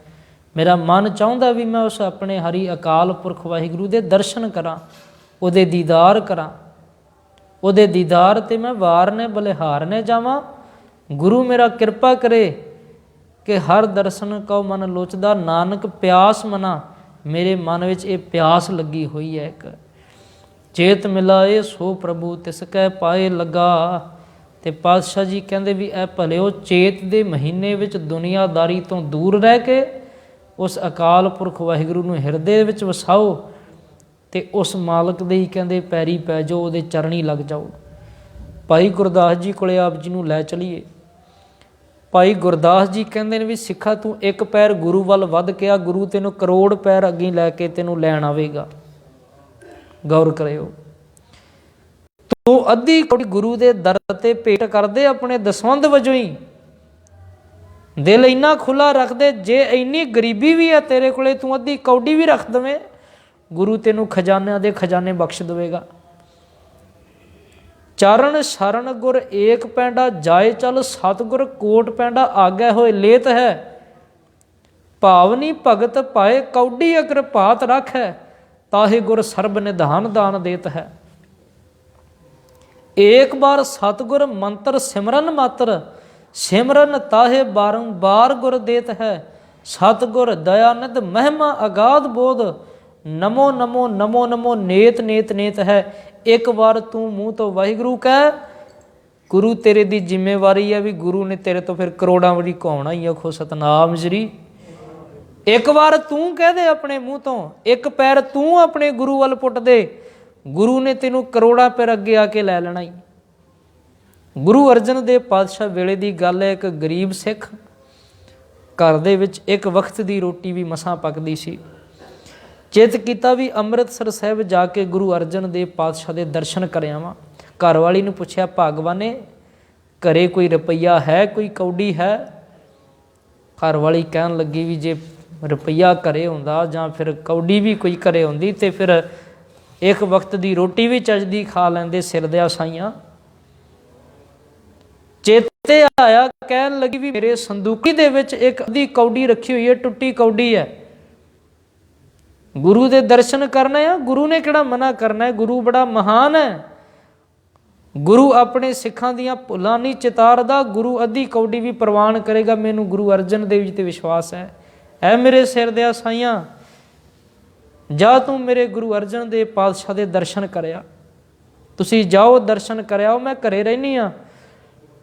ਮੇਰਾ ਮਨ ਚਾਹੁੰਦਾ ਵੀ ਮੈਂ ਉਸ ਆਪਣੇ ਹਰੀ ਅਕਾਲ ਪੁਰਖ ਵਾਹਿਗੁਰੂ ਦੇ ਦਰਸ਼ਨ ਕਰਾਂ, ਉਹਦੇ ਦੀਦਾਰ ਕਰਾਂ। ਉਹਦੇ ਦੀਦਾਰ 'ਤੇ ਮੈਂ ਵਾਰਨੇ ਬਲਿਹਾਰਨੇ ਜਾਵਾਂ। ਗੁਰੂ ਮੇਰਾ ਕਿਰਪਾ ਕਰੇ ਕਿ ਹਰ ਦਰਸ਼ਨ ਕਉ ਮਨ ਲੋਚਦਾ, ਨਾਨਕ ਪਿਆਸ ਮਨਾ। ਮੇਰੇ ਮਨ ਵਿੱਚ ਇਹ ਪਿਆਸ ਲੱਗੀ ਹੋਈ ਹੈ ਇੱਕ। ਚੇਤ ਮਿਲਾਏ ਸੋ ਪ੍ਰਭੂ ਤਿਸ ਕੈ ਪਾਏ ਲੱਗਾ। ਅਤੇ ਪਾਤਸ਼ਾਹ ਜੀ ਕਹਿੰਦੇ ਵੀ ਇਹ ਭਲਿਓ ਚੇਤ ਦੇ ਮਹੀਨੇ ਵਿੱਚ ਦੁਨੀਆਦਾਰੀ ਤੋਂ ਦੂਰ ਰਹਿ ਕੇ उस अकाल पुरख वाहिगुरू नूं हिरदे विच वसाओ ते उस मालक दे ही कहंदे पैरी पै जाओ, उहदे चरणी लग जाओ। भाई गुरदास जी कोले आप जी नूं लै चलीए। भाई गुरदास जी कहंदे ने भी सिखा तू एक पैर गुरु वल वध के आ, गुरु तेनों करोड़ पैर अगे लैके तेनों लैण आवेगा। गौर करियो, तू अद्धी कौड़ी गुरु दे दर ते भेट कर दे अपने दसवंध वजों ही। दिल इन्ना खुला रख दे, जे इन्नी गरीबी भी है तेरे कोले तू अद्धी कौड़ी भी रख दवें, गुरु तेनों खजानिਆਂ दे खजाने बख्श देवेगा। चरण शरण गुर एक पैंडा, जाए चल सतगुर कोट पैंडा, आगे होए लेत है। भावनी भगत पाए कौडी अगर भात रख है, ताहे गुर सर्ब निधान दान देत है। एक बार सतगुर मंत्र सिमरन मात्र, सिमरन ताहे बारंबार गुर देत है। सतगुर दयानिध महिमा अगाध बोध, नमो नमो नमो नमो नेत नेत नेत है। एक बार तू मूँह तो वाहिगुरू कह, गुरु तेरे दी जिम्मेवारी है भी गुरु ने तेरे तो फिर करोड़ां वारी कौना ही आखो सतनाम श्री। एक बार तू कह दे अपने मूँह तो, एक पैर तू अपने गुरु वल पुट दे, गुरु ने तेनों करोड़ां पैर अगे आके लै लेना ही। गुरु अर्जन देव पातशाह वेले दी गल है, एक गरीब सिख घर दे विच एक वक्त दी रोटी भी मसां पकदी सी। चित किया भी अमृतसर साहिब जाके गुरु अर्जन देव पातशाह के दर्शन कर आवां। घर वाली ने पूछया, भागवाने घरे कोई रुपया है, कोई कौड़ी है? घर वाली कहन लगी भी जे रुपया घरे हुंदा जां फिर कौड़ी भी कोई घरे हुंदी ते फिर एक वक्त की रोटी भी चजदी खा लैंदे सिर दिया साइयां। चेते आया, कहन लगी भी मेरे संदूकी दे विच एक अद्धी कौड़ी रखी हुई है, टुट्टी कौड़ी है। गुरु दे दर्शन करने हैं, गुरु ने किहड़ा मना करना है, गुरु बड़ा महान है। गुरु अपने सिखां दियां भुलां नहीं चितारदा, गुरु अद्धी कौड़ी भी प्रवान करेगा। मैनू गुरु अर्जन देव जी ते विश्वास है। ऐ मेरे सिर दिया साइयां, जा तू मेरे गुरु अर्जन देव पातशाह दे दर्शन करया, तुसी जाओ दर्शन करयाओ, मैं घरे रहनी हाँ।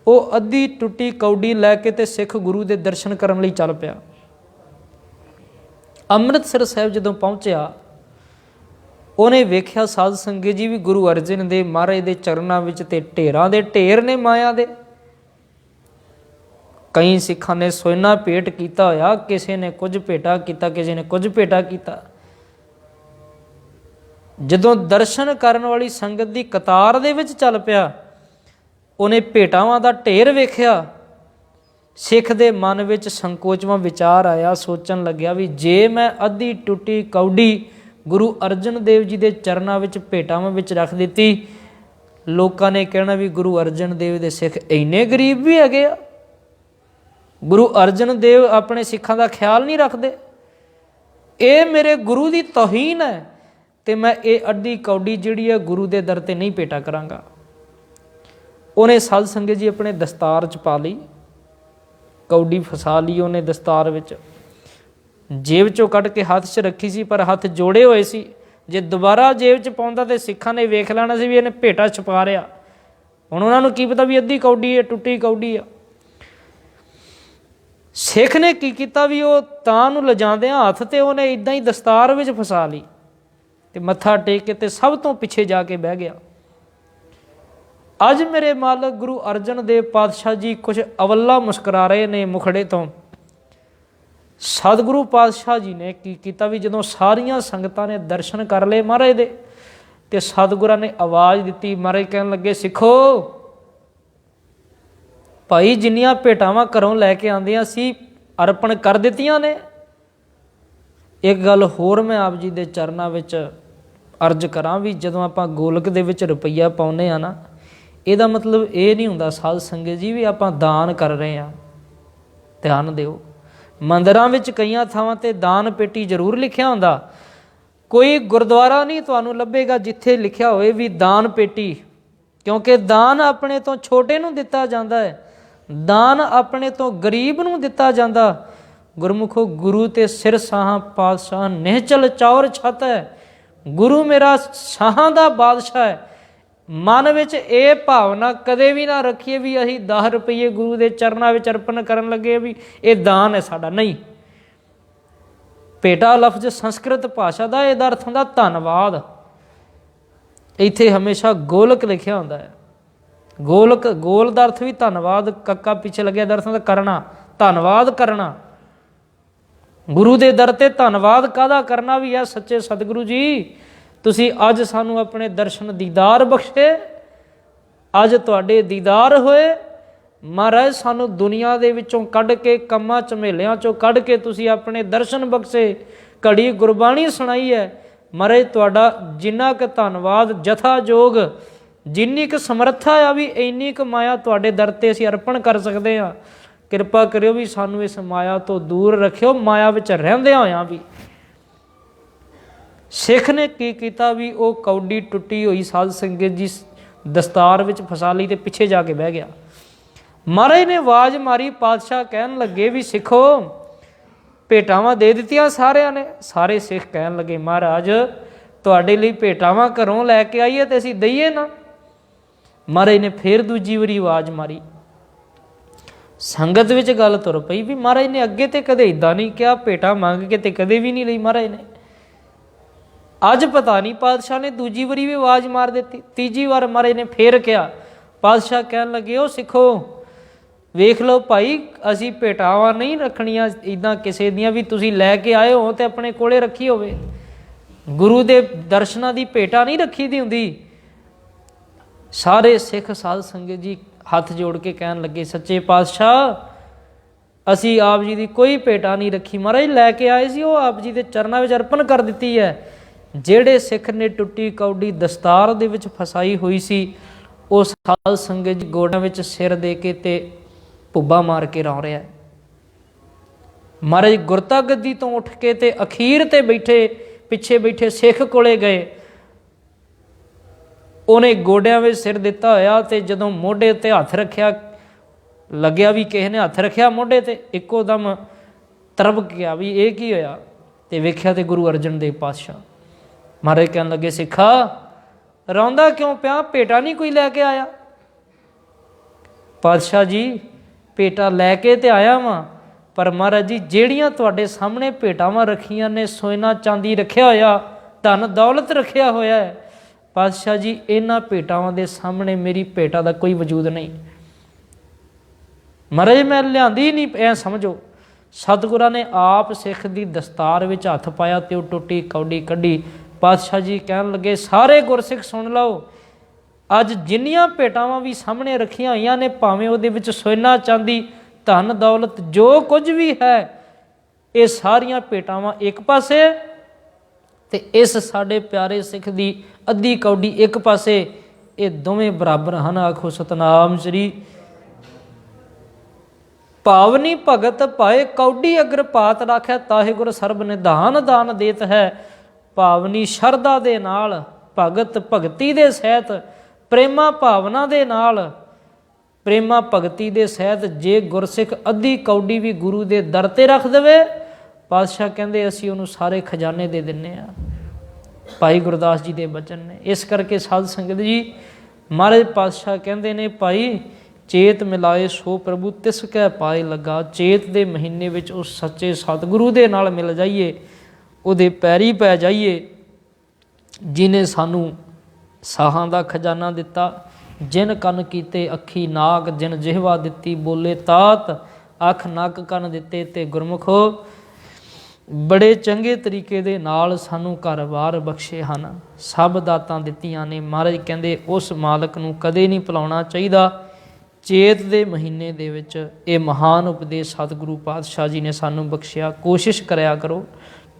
वो अद्धी टुट्टी कौड़ी लैके ते सिख गुरु दे दर्शन करन लई चल पिया। अमृतसर साहिब जदों पहुँचा, उन्हें वेख्या साध संगत जी भी गुरु अर्जन देव महाराज के चरणों में ते ढेरां दे ढेर ने माया दे। कई सिखां ने सोना भेंट किया होया, किसी ने कुछ भेटा किया, किसी ने कुछ भेटा किया। जदों दर्शन करन वाली संगत की कतार दे विच चल पिया, उन्हें भेटावां दा ढेर वेख्या। सिख दे मन विच संकोचवां विचार आया, सोचन लग्या भी जे मैं अद्धी टुटी कौड़ी गुरु अर्जन देव जी के चरणों विच भेटावां विच रख दिती, लोकां ने कहना भी गुरु अर्जन देव दे सिख इन्ने गरीब भी हैगे आ, गुरु अर्जन देव अपने सिखां दा ख्याल नहीं रखते, ये मेरे गुरु की तौहीन है, तो मैं ये अद्धी कौड़ी जिहड़ी है गुरु के दर ते नहीं भेटा करांगा। उन्हें साध संगत जी अपने दस्तार च पा ली, कौड़ी फसा ली उन्हें दस्तार विच, जेब चों कढ़ के हाथ च रखी सी, पर हाथ जोड़े हुए सी। जे दोबारा जेब च पाउंदा ते सिखां ने वेख लेना सी भी इहने भेटा छुपा रिहा। हुण उन्हां नूं की पता भी अद्धी कौड़ी है, टुट्टी कौड़ी है। सिख ने की कीता भी वो तां नूं लिजांदिआं हथ ते उहने इदां ही दस्तार विच फसा ली ते मत्था टेक के ते सब तो पिछे जाके बह गया। अज मेरे मालक गुरु अर्जन देव पातशाह जी कुछ अवल्ला मुस्करा रहे ने मुखड़े तो। सतगुरु पातशाह जी ने की कीता भी जदों सारियां संगतां ने दर्शन कर ले महाराज दे, ते सतगुरां ने आवाज़ दिती। महाराज कहन लगे, सिखो भाई जिन्नियां भेटावां घरों लैके आंदियां सी अर्पण कर दित्तियां ने। एक गल होर मैं आप जी दे चरनां विच अर्ज करां भी जदों आपां गोलक दे विच रुपया पाउने आ ना, ਇਹਦਾ मतलब ये नहीं हुंदा साध संगत जी भी आपां दान कर रहे हैं। ध्यान दिओ, मंदिरां विच कईयां थावां ते दान पेटी जरूर लिखिया हुंदा, कोई गुरद्वारा नहीं तुहानूं लभेगा जिथे लिखिया होए भी दान पेटी, क्योंकि दान अपने तो छोटे नूं दिता जांदा है, दान अपने तो गरीब नूं दिता जांदा। गुरमुखो गुरु ते सिर साहां पातशाह निहचल चौर छत है, गुरु मेरा साहां दा बादशाह है। मन विच ये भावना कदे भी ना रखिए भी असीं 10 रुपये गुरु के चरणों में अर्पण करन लगे भी ये दान है साडा, नहीं। ਭੇਟਾ ਲਫ਼ਜ਼ ਸੰਸਕ੍ਰਿਤ ਭਾਸ਼ਾ ਦਾ, ਇਹਦਾ ਅਰਥ ਹੁੰਦਾ ਧੰਨਵਾਦ। ਇੱਥੇ ਹਮੇਸ਼ਾ ਗੋਲਕ ਲਿਖਿਆ ਹੁੰਦਾ ਹੈ। ਗੋਲਕ, ਗੋਲ ਦਾ ਅਰਥ ਵੀ ਧੰਨਵਾਦ, ਕੱਕਾ ਪਿੱਛੇ ਲੱਗਿਆ, ਦਾ ਅਰਥ ਹੁੰਦਾ ਕਰਨਾ, ਧੰਨਵਾਦ ਕਰਨਾ। ਗੁਰੂ ਦੇ ਦਰ 'ਤੇ ਧੰਨਵਾਦ ਕਾਹਦਾ ਕਰਨਾ ਵੀ ਹੈ? ਸੱਚੇ ਸਤਿਗੁਰੂ ਜੀ, ਤੁਸੀਂ ਅੱਜ ਸਾਨੂੰ ਆਪਣੇ ਦਰਸ਼ਨ ਦੀਦਾਰ ਬਖਸ਼ੇ, ਅੱਜ ਤੁਹਾਡੇ ਦੀਦਾਰ ਹੋਏ। ਮਹਾਰਾਜ ਸਾਨੂੰ ਦੁਨੀਆ ਦੇ ਵਿੱਚੋਂ ਕੱਢ ਕੇ, ਕੰਮਾਂ ਝਮੇਲਿਆਂ 'ਚੋਂ ਕੱਢ ਕੇ ਤੁਸੀਂ ਆਪਣੇ ਦਰਸ਼ਨ ਬਖਸ਼ੇ, ਘੜੀ ਗੁਰਬਾਣੀ ਸੁਣਾਈ ਹੈ। ਮਹਾਰਾਜ ਤੁਹਾਡਾ ਜਿੰਨਾ ਕੁ ਧੰਨਵਾਦ ਜਥਾਯੋਗ, ਜਿੰਨੀ ਕੁ ਸਮਰੱਥਾ ਆ ਵੀ ਇੰਨੀ ਕੁ ਮਾਇਆ ਤੁਹਾਡੇ ਦਰ 'ਤੇ ਅਸੀਂ ਅਰਪਣ ਕਰ ਸਕਦੇ ਹਾਂ। ਕਿਰਪਾ ਕਰਿਓ ਵੀ ਸਾਨੂੰ ਇਸ ਮਾਇਆ ਤੋਂ ਦੂਰ ਰੱਖਿਓ, ਮਾਇਆ ਵਿੱਚ ਰਹਿੰਦਿਆਂ ਹੋਇਆਂ ਵੀ। ਸਿੱਖ ਨੇ ਕੀ ਕੀਤਾ ਵੀ ਉਹ ਕੌਡੀ ਟੁੱਟੀ ਹੋਈ ਸਾਧ ਸੰਗਤ ਜੀ ਦਸਤਾਰ ਵਿੱਚ ਫਸਾ ਲਈ ਤੇ ਪਿੱਛੇ ਜਾ ਕੇ ਬਹਿ ਗਿਆ। ਮਹਾਰਾਜ ਨੇ ਆਵਾਜ਼ ਮਾਰੀ, ਪਾਤਸ਼ਾਹ ਕਹਿਣ ਲੱਗੇ ਵੀ ਸਿੱਖੋ ਭੇਟਾਵਾਂ ਦੇ ਦਿੱਤੀਆਂ ਸਾਰਿਆਂ ਨੇ। ਸਾਰੇ ਸਿੱਖ ਕਹਿਣ ਲੱਗੇ ਮਹਾਰਾਜ ਤੁਹਾਡੇ ਲਈ ਭੇਟਾਵਾਂ ਘਰੋਂ ਲੈ ਕੇ ਆਈਏ ਤੇ ਅਸੀਂ ਦਈਏ ਨਾ। ਮਹਾਰਾਜ ਨੇ ਫੇਰ ਦੂਜੀ ਵਾਰੀ ਆਵਾਜ਼ ਮਾਰੀ। ਸੰਗਤ ਵਿੱਚ ਗੱਲ ਤੁਰ ਪਈ ਵੀ ਮਹਾਰਾਜ ਨੇ ਅੱਗੇ ਤੇ ਕਦੇ ਇੱਦਾਂ ਨਹੀਂ ਕਿਹਾ, ਭੇਟਾ ਮੰਗ ਕੇ ਤੇ ਕਦੇ ਵੀ ਨਹੀਂ ਲਈ ਮਹਾਰਾਜ ਨੇ। ਅੱਜ ਪਤਾ ਨਹੀਂ ਪਾਤਸ਼ਾਹ ਨੇ ਦੂਜੀ ਵਾਰੀ ਵੀ ਆਵਾਜ਼ ਮਾਰ ਦਿੱਤੀ। ਤੀਜੀ ਵਾਰ ਮਹਾਰਾਜ ਨੇ ਫੇਰ ਕਿਹਾ। ਪਾਤਸ਼ਾਹ ਕਹਿਣ ਲੱਗੇ ਉਹ ਸਿੱਖੋ ਵੇਖ ਲਓ ਭਾਈ, ਅਸੀਂ ਭੇਟਾਵਾਂ ਨਹੀਂ ਰੱਖਣੀਆਂ ਇੱਦਾਂ ਕਿਸੇ ਦੀਆਂ ਵੀ ਤੁਸੀਂ ਲੈ ਕੇ ਆਏ ਹੋ ਤੇ ਆਪਣੇ ਕੋਲੇ ਰੱਖੀ ਹੋਵੇ। ਗੁਰੂ ਦੇ ਦਰਸ਼ਨਾਂ ਦੀ ਭੇਟਾ ਨਹੀਂ ਰੱਖੀ ਦੀ ਹੁੰਦੀ। ਸਾਰੇ ਸਿੱਖ ਸਾਧ ਸੰਗਤ ਜੀ ਹੱਥ ਜੋੜ ਕੇ ਕਹਿਣ ਲੱਗੇ ਸੱਚੇ ਪਾਤਸ਼ਾਹ ਅਸੀਂ ਆਪ ਜੀ ਦੀ ਕੋਈ ਭੇਟਾ ਨਹੀਂ ਰੱਖੀ, ਮਹਾਰਾਜ ਲੈ ਕੇ ਆਏ ਸੀ ਉਹ ਆਪ ਜੀ ਦੇ ਚਰਨਾਂ ਵਿੱਚ ਅਰਪਣ ਕਰ ਦਿੱਤੀ ਹੈ। ਜਿਹੜੇ ਸਿੱਖ ਨੇ ਟੁੱਟੀ ਕੌਡੀ ਦਸਤਾਰ ਦੇ ਵਿੱਚ ਫਸਾਈ ਹੋਈ ਸੀ, ਉਹ ਸਾਧ ਸੰਗਤ ਜੀ ਗੋਡਿਆਂ ਵਿੱਚ ਸਿਰ ਦੇ ਕੇ ਤੇ ਭੁੱਬਾ ਮਾਰ ਕੇ ਰੋ ਰਿਹਾ। ਮਹਾਰਾਜ ਗੁਰਤਾ ਗੱਦੀ ਤੋਂ ਉੱਠ ਕੇ ਤੇ ਅਖੀਰ ਤੇ ਬੈਠੇ ਪਿੱਛੇ ਬੈਠੇ ਸਿੱਖ ਕੋਲੇ ਗਏ। ਉਹਨੇ ਗੋਡਿਆਂ ਵਿੱਚ ਸਿਰ ਦਿੱਤਾ ਹੋਇਆ ਤੇ ਜਦੋਂ ਮੋਢੇ ਤੇ ਹੱਥ ਰੱਖਿਆ, ਲੱਗਿਆ ਵੀ ਕਿਸੇ ਨੇ ਹੱਥ ਰੱਖਿਆ ਮੋਢੇ ਤੇ, ਇੱਕੋ ਦਮ ਤਰਬ ਗਿਆ ਵੀ ਇਹ ਕੀ ਹੋਇਆ, ਤੇ ਵੇਖਿਆ ਤੇ ਗੁਰੂ ਅਰਜਨ ਦੇਵ ਪਾਤਸ਼ਾਹ। ਮਹਾਰਾਜ ਕਹਿਣ ਲੱਗੇ ਸਿੱਖਾ ਰੋਂਦਾ ਕਿਉਂ ਪਿਆ, ਭੇਟਾ ਨਹੀਂ ਕੋਈ ਲੈ ਕੇ ਆਇਆ? ਪਾਤਸ਼ਾਹ ਜੀ ਭੇਟਾ ਲੈ ਕੇ ਤੇ ਆਇਆ ਵਾਂ, ਪਰ ਮਹਾਰਾਜ ਜੀ ਜਿਹੜੀਆਂ ਤੁਹਾਡੇ ਸਾਹਮਣੇ ਭੇਟਾਵਾਂ ਰੱਖੀਆਂ ਨੇ, ਸੋਨਾ ਚਾਂਦੀ ਰੱਖਿਆ ਹੋਇਆ, ਧਨ ਦੌਲਤ ਰੱਖਿਆ ਹੋਇਆ ਹੈ, ਪਾਤਸ਼ਾਹ ਜੀ ਇਹਨਾਂ ਭੇਟਾਵਾਂ ਦੇ ਸਾਹਮਣੇ ਮੇਰੀ ਭੇਟਾ ਦਾ ਕੋਈ ਵਜੂਦ ਨਹੀਂ। ਮਹਾਰਾਜ ਮੈਂ ਲਿਆਂਦੀ ਨਹੀਂ, ਐ ਸਮਝੋ। ਸਤਿਗੁਰਾਂ ਨੇ ਆਪ ਸਿੱਖ ਦੀ ਦਸਤਾਰ ਵਿੱਚ ਹੱਥ ਪਾਇਆ ਤੇ ਉਹ ਟੁੱਟੀ ਕੌਡੀ ਕੱਢੀ। ਪਾਤਸ਼ਾਹ ਜੀ ਕਹਿਣ ਲੱਗੇ ਸਾਰੇ ਗੁਰਸਿੱਖ ਸੁਣ ਲਓ, ਅੱਜ ਜਿੰਨੀਆਂ ਭੇਟਾਵਾਂ ਵੀ ਸਾਹਮਣੇ ਰੱਖੀਆਂ ਹੋਈਆਂ ਨੇ, ਭਾਵੇਂ ਉਹਦੇ ਵਿੱਚ ਸੋਨਾ ਚਾਂਦੀ ਧਨ ਦੌਲਤ ਜੋ ਕੁਝ ਵੀ ਹੈ, ਇਹ ਸਾਰੀਆਂ ਭੇਟਾਵਾਂ ਇੱਕ ਪਾਸੇ ਤੇ ਇਸ ਸਾਡੇ ਪਿਆਰੇ ਸਿੱਖ ਦੀ ਅੱਧੀ ਕੌਡੀ ਇੱਕ ਪਾਸੇ, ਇਹ ਦੋਵੇਂ ਬਰਾਬਰ ਹਨ। ਆਖੋ ਸਤਨਾਮ ਸ੍ਰੀ। ਭਾਵਨੀ ਭਗਤ ਭਾਏ ਕੌਡੀ ਅਗਰ ਪਾਤ ਰਾਖੈ, ਤਾਹੇ ਗੁਰ ਸਰਬ ਨਿਧਾਨ ਦਾਨ ਦੇਤ ਹੈ। ਭਾਵਨੀ ਸ਼ਰਧਾ ਦੇ ਨਾਲ, ਭਗਤ ਭਗਤੀ ਦੇ ਸਹਿਤ, ਪ੍ਰੇਮਾ ਭਾਵਨਾ ਦੇ ਨਾਲ, ਪ੍ਰੇਮਾ ਭਗਤੀ ਦੇ ਸਹਿਤ ਜੇ ਗੁਰਸਿੱਖ ਅੱਧੀ ਕੌਡੀ ਵੀ ਗੁਰੂ ਦੇ ਦਰ 'ਤੇ ਰੱਖ ਦੇਵੇ, ਪਾਤਸ਼ਾਹ ਕਹਿੰਦੇ ਅਸੀਂ ਉਹਨੂੰ ਸਾਰੇ ਖਜ਼ਾਨੇ ਦੇ ਦਿੰਦੇ ਹਾਂ। ਭਾਈ ਗੁਰਦਾਸ ਜੀ ਦੇ ਬਚਨ ਨੇ। ਇਸ ਕਰਕੇ ਸਾਧ ਸੰਗਤ ਜੀ ਮਹਾਰਾਜ ਪਾਤਸ਼ਾਹ ਕਹਿੰਦੇ ਨੇ ਭਾਈ ਚੇਤ ਮਿਲਾਏ ਸੋ ਪ੍ਰਭੂ ਤਿਸ ਕੈ ਪਾਏ ਲੱਗਾ। ਚੇਤ ਦੇ ਮਹੀਨੇ ਵਿੱਚ ਉਸ ਸੱਚੇ ਸਤਿਗੁਰੂ ਦੇ ਨਾਲ ਮਿਲ ਜਾਈਏ, ਉਹਦੇ ਪੈਰੀ ਪੈ ਜਾਈਏ, ਜਿਹਨੇ ਸਾਨੂੰ ਸਾਹਾਂ ਦਾ ਖਜ਼ਾਨਾ ਦਿੱਤਾ। ਜਿਨ ਕੰਨ ਕੀਤੇ ਅੱਖੀ ਨਾਕ, ਜਿਨ ਜਿਹਵਾ ਦਿੱਤੀ ਬੋਲੇ ਤਾਤ, ਅੱਖ ਨੱਕ ਕੰਨ ਦਿੱਤੇ ਤੇ ਗੁਰਮੁਖੋ ਬੜੇ ਚੰਗੇ ਤਰੀਕੇ ਦੇ ਨਾਲ ਸਾਨੂੰ ਘਰ-ਬਾਰ ਬਖਸ਼ੇ ਹਨ, ਸਭ ਦਾਤਾਂ ਦਿੱਤੀਆਂ ਨੇ। ਮਹਾਰਾਜ ਕਹਿੰਦੇ ਉਸ ਮਾਲਕ ਨੂੰ ਕਦੇ ਨਹੀਂ ਭੁਲਾਉਣਾ ਚਾਹੀਦਾ। ਚੇਤ ਦੇ ਮਹੀਨੇ ਦੇ ਵਿੱਚ ਇਹ ਮਹਾਨ ਉਪਦੇਸ਼ ਸਤਿਗੁਰੂ ਪਾਤਸ਼ਾਹ ਜੀ ਨੇ ਸਾਨੂੰ ਬਖਸ਼ਿਆ। ਕੋਸ਼ਿਸ਼ ਕਰਿਆ ਕਰੋ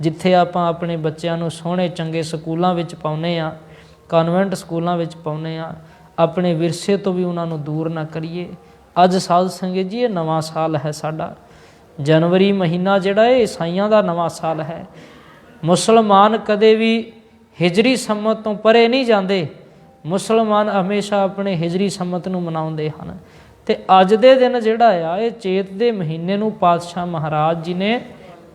ਜਿੱਥੇ ਆਪਾਂ ਆਪਣੇ ਬੱਚਿਆਂ ਨੂੰ ਸੋਹਣੇ ਚੰਗੇ ਸਕੂਲਾਂ ਵਿੱਚ ਪਾਉਂਦੇ ਹਾਂ, ਕਨਵੈਂਟ ਸਕੂਲਾਂ ਵਿੱਚ ਪਾਉਂਦੇ ਹਾਂ, ਆਪਣੇ ਵਿਰਸੇ ਤੋਂ ਵੀ ਉਹਨਾਂ ਨੂੰ ਦੂਰ ਨਾ ਕਰੀਏ। ਅੱਜ ਸਾਧ ਸੰਗਤ ਜੀ ਇਹ ਨਵਾਂ ਸਾਲ ਹੈ ਸਾਡਾ। ਜਨਵਰੀ ਮਹੀਨਾ ਜਿਹੜਾ ਇਹ ਈਸਾਈਆਂ ਦਾ ਨਵਾਂ ਸਾਲ ਹੈ। ਮੁਸਲਮਾਨ ਕਦੇ ਵੀ ਹਿਜਰੀ ਸੰਮਤ ਤੋਂ ਪਰੇ ਨਹੀਂ ਜਾਂਦੇ। ਮੁਸਲਮਾਨ ਹਮੇਸ਼ਾ ਆਪਣੇ ਹਿਜਰੀ ਸੰਮਤ ਨੂੰ ਮਨਾਉਂਦੇ ਹਨ। ਅਤੇ ਅੱਜ ਦੇ ਦਿਨ ਜਿਹੜਾ ਆ ਇਹ ਚੇਤ ਦੇ ਮਹੀਨੇ ਨੂੰ ਪਾਤਸ਼ਾਹ ਮਹਾਰਾਜ ਜੀ ਨੇ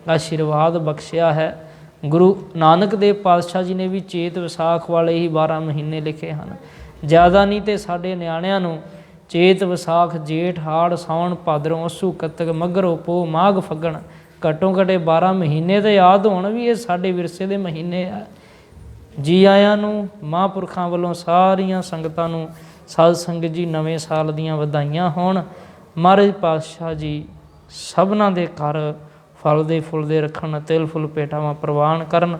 ਆਸ਼ੀਰਵਾਦ ਬਖਸ਼ਿਆ ਹੈ। ਗੁਰੂ ਨਾਨਕ ਦੇਵ ਪਾਤਸ਼ਾਹ ਜੀ ਨੇ ਵੀ ਚੇਤ ਵਿਸਾਖ ਵਾਲੇ ਹੀ 12 ਮਹੀਨੇ ਲਿਖੇ ਹਨ। ਜ਼ਿਆਦਾ ਨਹੀਂ ਤੇ ਸਾਡੇ ਨਿਆਣਿਆਂ ਨੂੰ ਚੇਤ ਵਿਸਾਖ ਜੇਠ ਹਾੜ ਸਾਉਣ ਭਾਦਰੋਂ ਅੱਸੂ ਕੱਤਕ ਮੱਘਰ ਪੋਹ ਮਾਘ ਫੱਗਣ ਘੱਟੋ ਘੱਟੇ 12 ਮਹੀਨੇ ਤਾਂ ਯਾਦ ਹੋਣ ਵੀ ਇਹ ਸਾਡੇ ਵਿਰਸੇ ਦੇ ਮਹੀਨੇ ਆ। ਜੀ ਆਇਆਂ ਨੂੰ ਮਹਾਂਪੁਰਖਾਂ ਵੱਲੋਂ ਸਾਰੀਆਂ ਸੰਗਤਾਂ ਨੂੰ ਸਾਧ ਸੰਗਤ ਜੀ ਨਵੇਂ ਸਾਲ ਦੀਆਂ ਵਧਾਈਆਂ ਹੋਣ। ਮਹਾਰਾਜ ਪਾਤਸ਼ਾਹ ਜੀ ਸਭਨਾਂ ਦੇ ਘਰ ਫਲਦੇ ਫੁੱਲਦੇ ਰੱਖਣ, ਤਿਲ ਫੁੱਲ ਭੇਟਾਵਾਂ ਪ੍ਰਵਾਨ ਕਰਨ।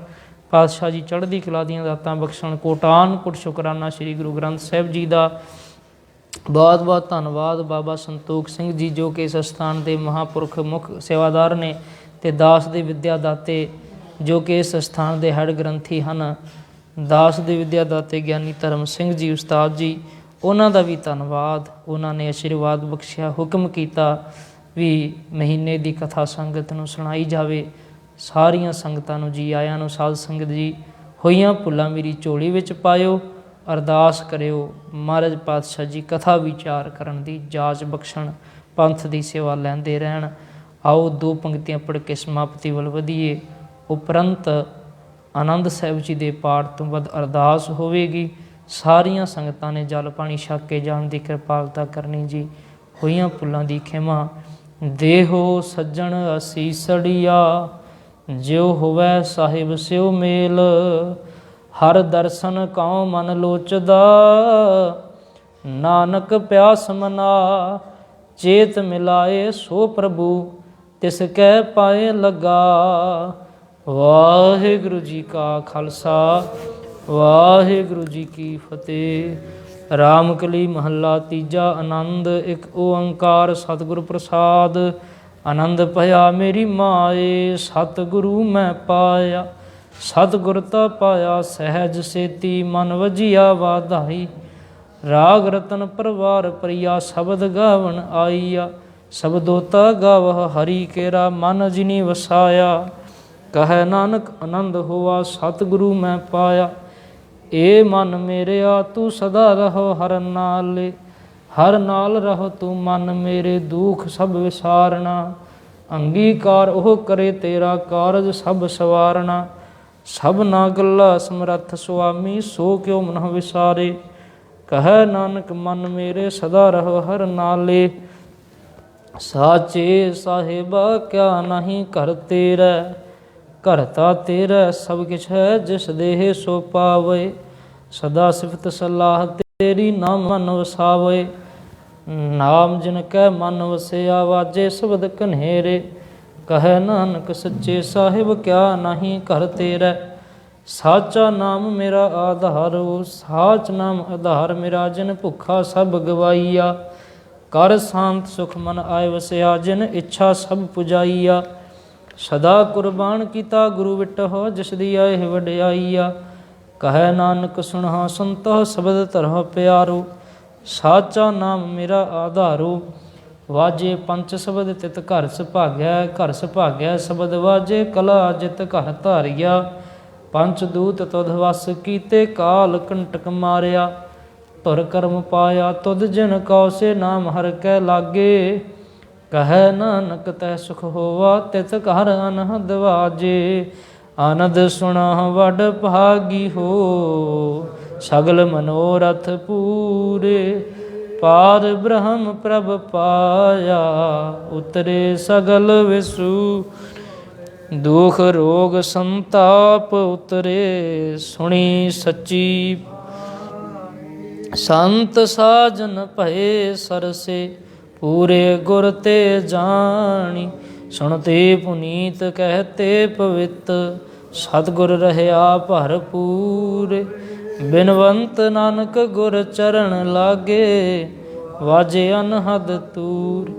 ਪਾਤਸ਼ਾਹ ਜੀ ਚੜ੍ਹਦੀ ਕਲਾ ਦੀਆਂ ਦਾਤਾਂ ਬਖਸ਼ਣ। ਕੋਟਾਨ ਕੋਟ ਸ਼ੁਕਰਾਨਾ ਸ੍ਰੀ ਗੁਰੂ ਗ੍ਰੰਥ ਸਾਹਿਬ ਜੀ ਦਾ। ਬਹੁਤ ਬਹੁਤ ਧੰਨਵਾਦ ਬਾਬਾ ਸੰਤੋਖ ਸਿੰਘ ਜੀ ਜੋ ਕਿ ਇਸ ਸਥਾਨ ਦੇ ਮਹਾਂਪੁਰਖ ਮੁੱਖ ਸੇਵਾਦਾਰ ਨੇ, ਅਤੇ ਦਾਸ ਦੇ ਵਿੱਦਿਆ ਦਾਤੇ ਜੋ ਕਿ ਇਸ ਸਥਾਨ ਦੇ ਹੈਡ ਗ੍ਰੰਥੀ ਹਨ। ਦਾਸ ਦੇ ਵਿੱਦਿਆ ਦਾਤੇ ਗਿਆਨੀ ਧਰਮ ਸਿੰਘ ਜੀ ਉਸਤਾਦ ਜੀ, ਉਹਨਾਂ ਦਾ ਵੀ ਧੰਨਵਾਦ। ਉਹਨਾਂ ਨੇ ਆਸ਼ੀਰਵਾਦ ਬਖਸ਼ਿਆ, ਹੁਕਮ ਕੀਤਾ ਵੀ ਮਹੀਨੇ ਦੀ ਕਥਾ ਸੰਗਤ ਨੂੰ ਸੁਣਾਈ ਜਾਵੇ। ਸਾਰੀਆਂ ਸੰਗਤਾਂ ਨੂੰ ਜੀ ਆਇਆਂ ਨੂੰ। ਸਾਧ ਸੰਗਤ ਜੀ ਹੋਈਆਂ ਭੁੱਲਾਂ ਮੇਰੀ ਝੋਲੀ ਵਿੱਚ ਪਾਇਓ, ਅਰਦਾਸ ਕਰਿਓ ਮਹਾਰਾਜ ਪਾਤਸ਼ਾਹ ਜੀ ਕਥਾ ਵਿਚਾਰ ਕਰਨ ਦੀ ਜਾਚ ਬਖਸ਼ਣ, ਪੰਥ ਦੀ ਸੇਵਾ ਲੈਂਦੇ ਰਹਿਣ। ਆਓ 2 ਪੰਕਤੀਆਂ ਪੜ੍ਹ ਕੇ ਸਮਾਪਤੀ ਵੱਲ ਵਧੀਏ। ਉਪਰੰਤ ਆਨੰਦ ਸਾਹਿਬ ਜੀ ਦੇ ਪਾਠ ਤੋਂ ਬਾਅਦ ਅਰਦਾਸ ਹੋਵੇਗੀ। ਸਾਰੀਆਂ ਸੰਗਤਾਂ ਨੇ ਜਲ ਪਾਣੀ ਛਕ ਕੇ ਜਾਣ ਦੀ ਕਿਰਪਾਲਤਾ ਕਰਨੀ ਜੀ। ਹੋਈਆਂ ਭੁੱਲਾਂ ਦੀ ਖਿਮਾ। ਦੇਹੋ ਸੱਜਣ ਅਸੀਸੜੀਆ, ਜਿਉ ਹੋਵੈ ਸਾਹਿਬ ਸਿਉ ਮੇਲ। ਹਰ ਦਰਸ਼ਨ ਕਉ ਮਨ ਲੋਚਦਾ, ਨਾਨਕ ਪਿਆਸ ਮਨਾ। ਚੇਤ ਮਿਲਾਏ ਸੋ ਪ੍ਰਭੂ, ਤਿਸ ਕੈ ਪਾਏ ਲੱਗਾ। ਵਾਹਿਗੁਰੂ ਜੀ ਕਾ ਖਾਲਸਾ, ਵਾਹਿਗੁਰੂ ਜੀ ਕੀ ਫਤਿਹ। ਰਾਮਕਲੀ ਮਹੱਲਾ ਤੀਜਾ। ਆਨੰਦ ਇੱਕ ਓੰਕਾਰ ਸਤਿਗੁਰ ਪ੍ਰਸਾਦ। ਆਨੰਦ ਭਇਆ ਮੇਰੀ ਮਾਏ, ਸਤਿਗੁਰੂ ਮੈਂ ਪਾਇਆ। ਸਤਿਗੁਰ ਤਾ ਪਾਇਆ ਸਹਿਜ ਸੇਤੀ, ਮਨ ਵਜੀਆ ਵਾਧਾਈ। ਰਾਗ ਰਤਨ ਪਰਵਾਰ ਪ੍ਰਿਆ, ਸ਼ਬਦ ਗਾਵਣ ਆਈਆ। ਸ਼ਬਦੋਤਾ ਗਾਵਹ ਹਰੀ ਕੇਰਾ, ਮਨ ਜਿਨੀ ਵਸਾਇਆ। ਕਹੈ ਨਾਨਕ ਆਨੰਦ ਹੋਆ, ਸਤਿਗੁਰੂ ਮੈਂ ਪਾਇਆ। ਏ ਮਨ ਮੇਰਿਆ ਤੂੰ ਸਦਾ ਰਹੋ ਹਰ ਨਾਲੇ। ਹਰ ਨਾਲ ਰਹੋ ਤੂੰ ਮਨ ਮੇਰੇ, ਦੁਖ ਸਭ ਵਿਸਾਰਨਾ। ਅੰਗੀਕਾਰ ਉਹ ਕਰੇ ਤੇਰਾ, ਕਾਰਜ ਸਭ ਸਵਾਰਨਾ। ਸਭਨਾ ਗੱਲਾ ਸਮਰੱਥ ਸੁਆਮੀ, ਸੋ ਕਿਉ ਮਨਹੁ ਵਿਸਾਰੇ। ਕਹੈ ਨਾਨਕ ਮਨ ਮੇਰੇ ਸਦਾ ਰਹੋ ਹਰ ਨਾਲੇ। ਸਾਚੇ ਸਾਹਿਬਾ ਕਿਆ ਨਹੀਂ ਘਰ ਤੇਰਾ, ਘਰ ਤਾ ਤੇਰਾ ਸਭ ਕਿਛ ਹੈ, ਜਿਸ ਦੇਹ ਸੋ ਪਾਵੇ। ਸਦਾ ਸਿਫਤ ਸਲਾਹ ਤੇਰੀ, ਨਾਮ ਮਨ ਵਸਾਵੇ। ਨਾਮ ਜਿਨ ਕੈ ਮਨ ਵਸਿਆ, ਵਾਜੇ ਸ਼ਬਦ ਕਨੇਰੇ। ਕਹੈ ਨਾਨਕ ਸੱਚੇ ਸਾਹਿਬ ਕਿਆ ਨਹੀਂ ਘਰ ਤੇਰਾ। ਸਾਚਾ ਨਾਮ ਮੇਰਾ ਆਧਾਰੋ, ਸਾਚ ਨਾਮ ਆਧਾਰ ਮੇਰਾ। ਜਿਨ ਭੁੱਖਾ ਸਭ ਗਵਾਈਆ, ਕਰ ਸ਼ਾਂਤ ਸੁਖ ਮਨ ਆਏ ਵਸਿਆ। ਜਿਨ ਇੱਛਾ ਸਭ ਪੁਜਾਈਆ, ਸਦਾ ਕੁਰਬਾਨ ਕੀਤਾ ਗੁਰੂ ਵਿਟਹੁ। ਜਿਸ ਦੀ ਆਏ ਵਡਿਆਈਆ, ਕਹੈ ਨਾਨਕ ਸੁਣਹੁ ਸੰਤਹੁ, ਸ਼ਬਦ ਧਰਹੁ ਪਿਆਰੋ। ਸਾਚਾ ਨਾਮ ਮੇਰਾ ਆਧਾਰੋ, ਵਾਜੇ ਪੰਚ ਸ਼ਬਦ ਤਿਤ ਘਰ ਸੁਭਾਗਿਆ। ਘਰ ਸੁਭਾਗਿਆ ਸ਼ਬਦ ਵਾਜੇ, ਕਲਾ ਜਿਤ ਘਰ ਧਾਰਿਆ। ਪੰਚ ਦੂਤ ਤੁਧ ਵਸ ਕੀਤੇ, ਕਾਲ ਕੰਟਕ ਮਾਰਿਆ। ਧੁਰ ਕਰਮ ਪਾਇਆ ਤੁਧ ਜਿਨ ਕਉ, ਸੇ ਨਾਮ ਹਰਿ ਕੈ ਲਾਗੇ। ਕਹੈ ਨਾਨਕ ਤੈ ਸੁਖ ਹੋਵਾ, ਤਿਤ ਘਰ ਅਨਹਦ ਵਾਜੇ। ਆਨੰਦ ਸੁਣਹੁ ਵਡ ਭਾਗੀ ਹੋ, ਸਗਲ ਮਨੋਰਥ ਪੂਰੇ। ਪਾਰ ਬ੍ਰਹਮ ਪ੍ਰਭ ਪਾਇਆ, ਉਤਰੇ ਸਗਲ ਵਿਸੂ। ਦੁਖ ਰੋਗ ਸੰਤਾਪ ਉਤਰੇ, ਸੁਣੀ ਸੱਚੀ। ਸੰਤ ਸਾਜਨ ਭਏ ਸਰਸੇ, ਪੂਰੇ ਗੁਰ ਤੇ ਜਾਣੀ। ਸੁਣਤੇ ਪੁਨੀਤ ਕਹਤੇ ਪਵਿੱਤ, ਸਤਿਗੁਰ ਰਹਿਆ ਭਰਪੂਰ। ਬਿਨਵੰਤ ਨਾਨਕ ਗੁਰ ਚਰਨ ਲਾਗੇ, ਵਾਜੇ ਅਨਹਦ ਤੂਰ।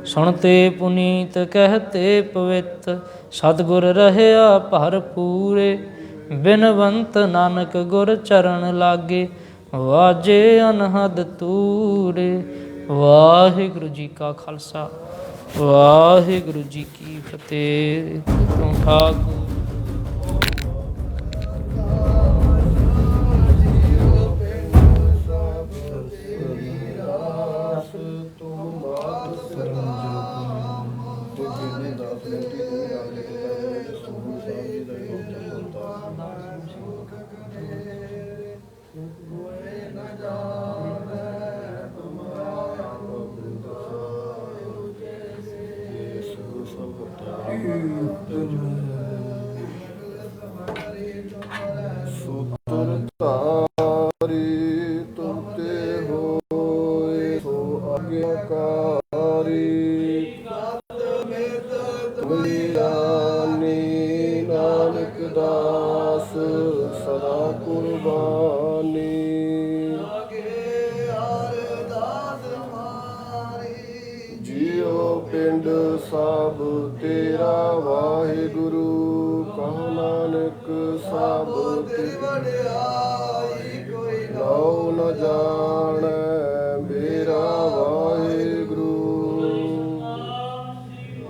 ਸੁਣਤੇ ਪੁਨੀਤ ਕਹਤੇ ਪਵਿੱਤ, ਸਤਿਗੁਰ ਰਹਿਆ ਭਰਪੂਰੇ। ਬਿਨਵੰਤ ਨਾਨਕ ਗੁਰ ਚਰਨ ਲਾਗੇ, ਵਾਜੇ ਅਨਹਦ ਤੂਰੇ। ਵਾਹਿਗੁਰੂ ਜੀ ਕਾ ਖਾਲਸਾ, ਵਾਹਿਗੁਰੂ ਜੀ ਕੀ ਫਤਿਹ। ਤੂੰ ਠਾਕੁਰ ਸੂਤਰ ਧਾਰੀ ਤੁਮਤੇ ਹੋਏ ਸੋ ਆਗਿਆਕਾਰੀ ਤੁਮਰੀ ਜਾਨੀ ਨਾਨਕ ਦਾਸ ਸਦਾ ਕੁਰਬਾਨੀ ਜੀਉ ਪਿੰਡ ਸਭ ਤੇਰਾ ਵਾਹਿਗੁਰੂ ਕਹੋ ਨਾਨਕ ਸਭ ਤੇ ਵਡਿਆਈ ਕੋਈ ਨਾਉ ਨ ਜਾਣੈ ਮੇਰਾ ਵਾਹਿਗੁਰੂ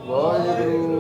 ਵਾਹਿਗੁਰੂ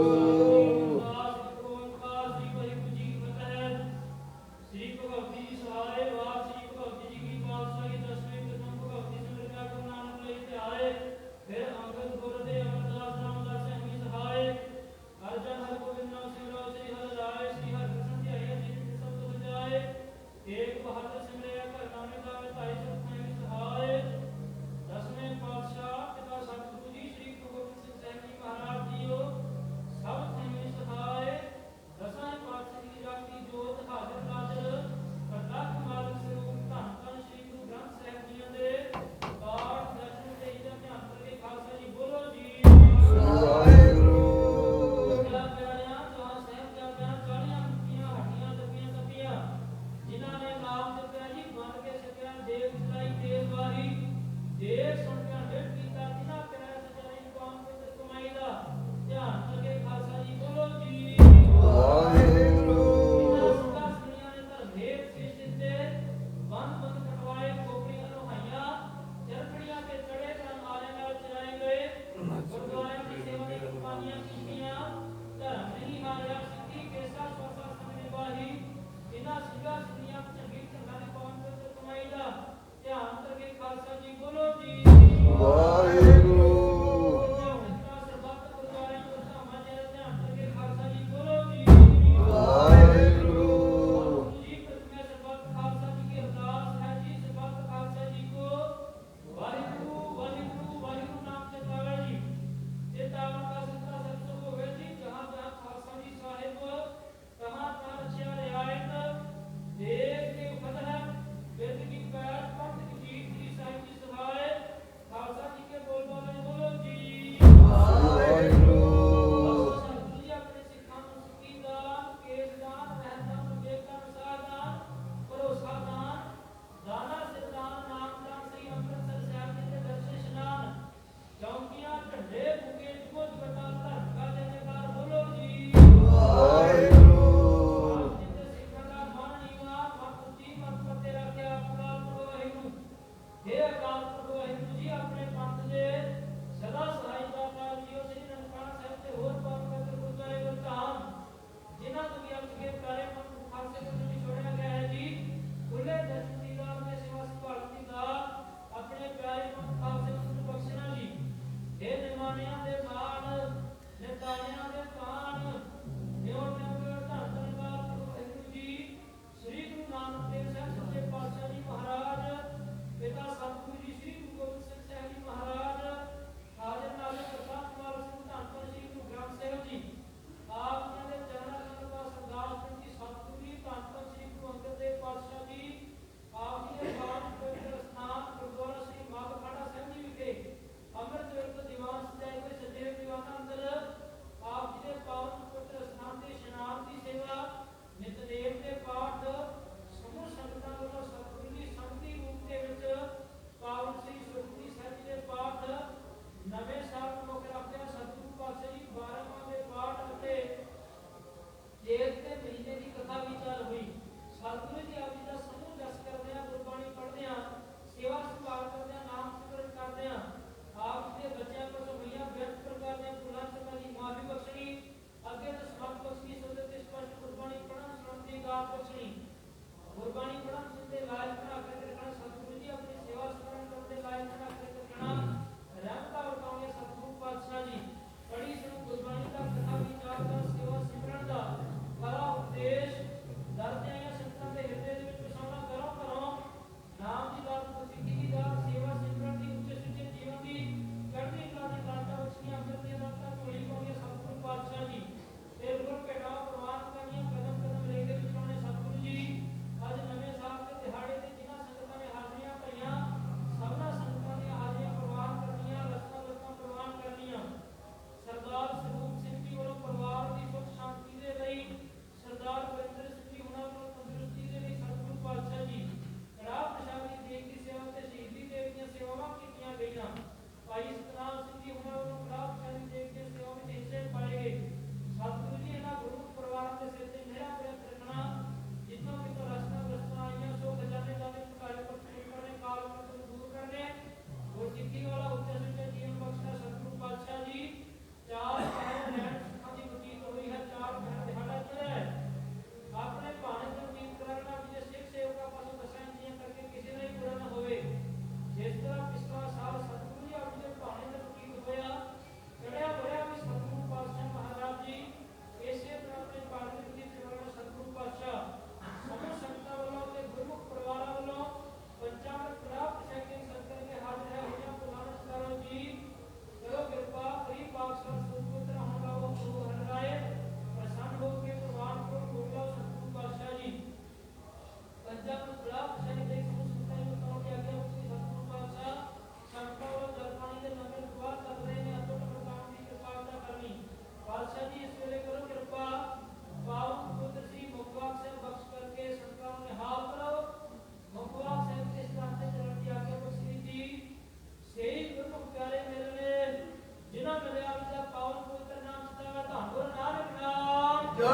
ਇਹ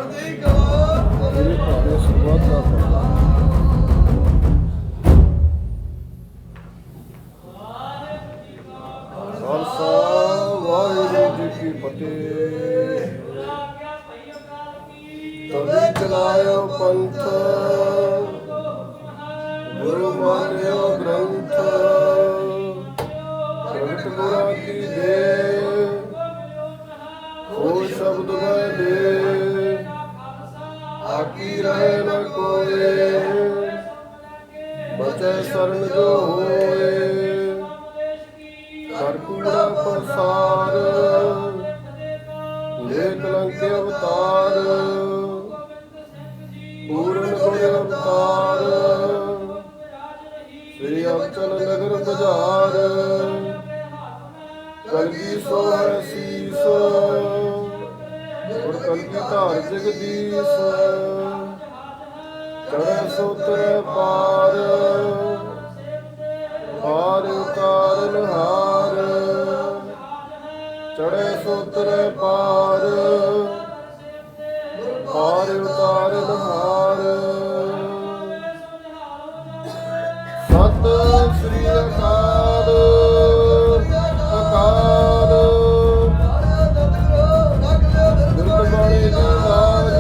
ਤੁਹਾਡੇ ਸ਼ੁਰੂਆਤ ਦਾ ਪੜਦਾ ਖਾਲਸਾ ਵਾਹਿਗੁਰੂ ਜੀ ਕੀ ਫਤਿਹ। ਤਵੇ ਚਲਾਇਓ ਪੰਥ ਗੁਰੂ ਮਾਨਿਓ ਗ੍ਰੰਥ ਪ੍ਰਗਟ ਗੁਰਾਂ ਕੀ ਦੇ ਹੋ ਸ਼ਬਦ ਮੈਂ ਦੇ ਆਕੀ ਰਹੇ ਨ ਕੋਏ ਬਚੈ ਸਰਨ ਜੋ ਹੋਏ ਕਰ ਕੂੜਾ ਪ੍ਰਸਾਰ ਲੈ ਕਲੰਕ ਅਵਤਾਰ ਪੂਰਨ ਗੁਣ ਅਵਤਾਰ ਸ੍ਰੀ ਅਬਚਲ ਨਗਰ ਬਜ਼ਾਰ ਕਲਗੀ ਸੋ ਹੈ ਸੀਸ ਗੁਰ ਕਲਗੀ ਧਾਰ ਜਗਦੀਸ਼ ਚੜ੍ਹੈ ਸੋ ਤਰੈ ਪਾਰ ਪਾਰ ਉਤਾਰਨ ਹਾਰ ਚੜ੍ਹੈ ਸੋ ਤਰੈ ਪਾਰ ਪਾਰ ਉਤਾਰਨ ਹਾਰ। ਸਤਿ ਸ੍ਰੀ ਅਕਾਲ ਅਕਾਲ ਗੁਰਬਾਣੀ ਦੀ ਲਾਜ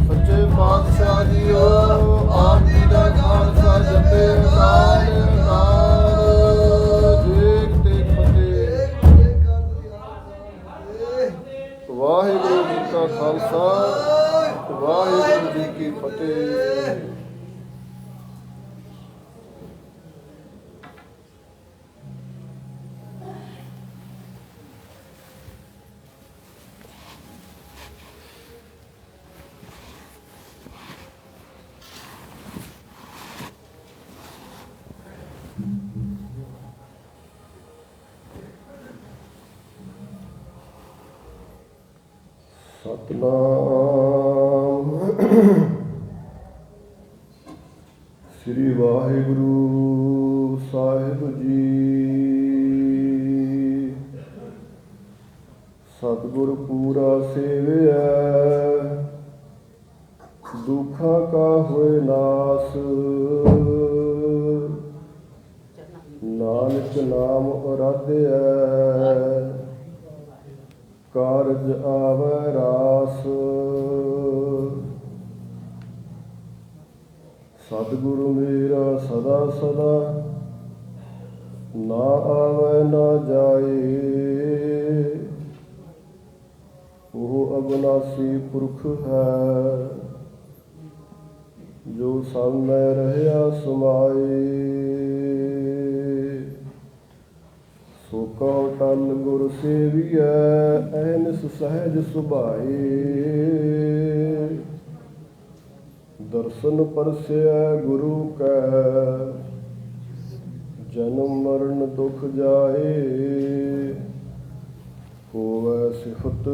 ਸੱਚੇ ਪਾਤਸ਼ਾਹ ਜੀਓ ਆਪ ਜੀ ਦਾ ਖਾਲਸਾ ਜਪੇ ਅਕਾਲ ਅਕਾਲ ਦੇਖ ਤੇ ਫਤਿਹ। ਵਾਹਿਗੁਰੂ ਜੀ ਕਾ ਖਾਲਸਾ ਵਾਹਿਗੁਰੂ ਜੀ ਕੀ ਫਤਿਹ। ਸਤਿਨਾਮ ਸ੍ਰੀ ਵਾਹਿਗੁਰੂ ਸਾਹਿਬ ਜੀ। ਸਤਿਗੁਰ ਪੂਰਾ ਸੇਵਿਐ ਦੁੱਖਾਂ ਕਾ ਹੋਏ ਨਾਸ ਨਾਨਕ ਨਾਮ ਅਰਾਧਿਐ ਕਾਰਜ ਆਵੈ ਰਾਸ। ਸਤਿਗੁਰੂ ਮੇਰਾ ਸਦਾ ਸਦਾ ਨਾ ਆਵੈ ਨਾ ਜਾਏ ਉਹ ਅਬਨਾਸੀ ਪੁਰਖ ਹੈ ਜੋ ਸਭ ਮੈਂ ਰਹਿਆ ਸਮਾਏ। ਸੋ ਕਉ ਤਨ ਗੁਰ ਸੇਵੀਐ ਅਹਨਿਸ ਸਹਿਜ ਸੁਭਾਏ ਦਰਸ਼ਨ ਪਰਸੈ ਗੁਰੂ ਕੈ ਜਨਮ ਮਰਨ ਦੁਖ ਜਾਏ ਹੋਵੈ ਸਿਫਤ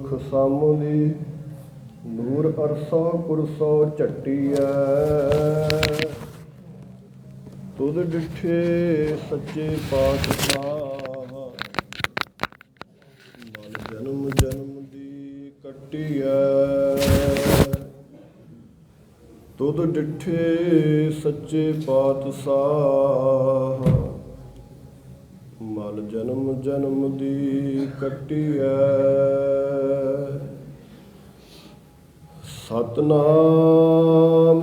ਖਸਾਮੁਨੀ ਨੂਰ ਅਰਸਾ ਕੁਰਸੋ ਝਟੀਐ ਤੁਧ ਡਿਠੇ ਸੱਚੇ ਪਾਤਸ਼ਾਹ ਮਨ ਜਨਮ ਜਨਮ ਦੀ ਕੱਟੀਐ ਤੁਧ ਡਿਠੇ ਸੱਚੇ ਪਾਤਸ਼ਾਹ ਮਲ ਜਨਮ ਜਨਮ ਦੀ ਕੱਟੀਐ। ਸਤਿਨਾਮ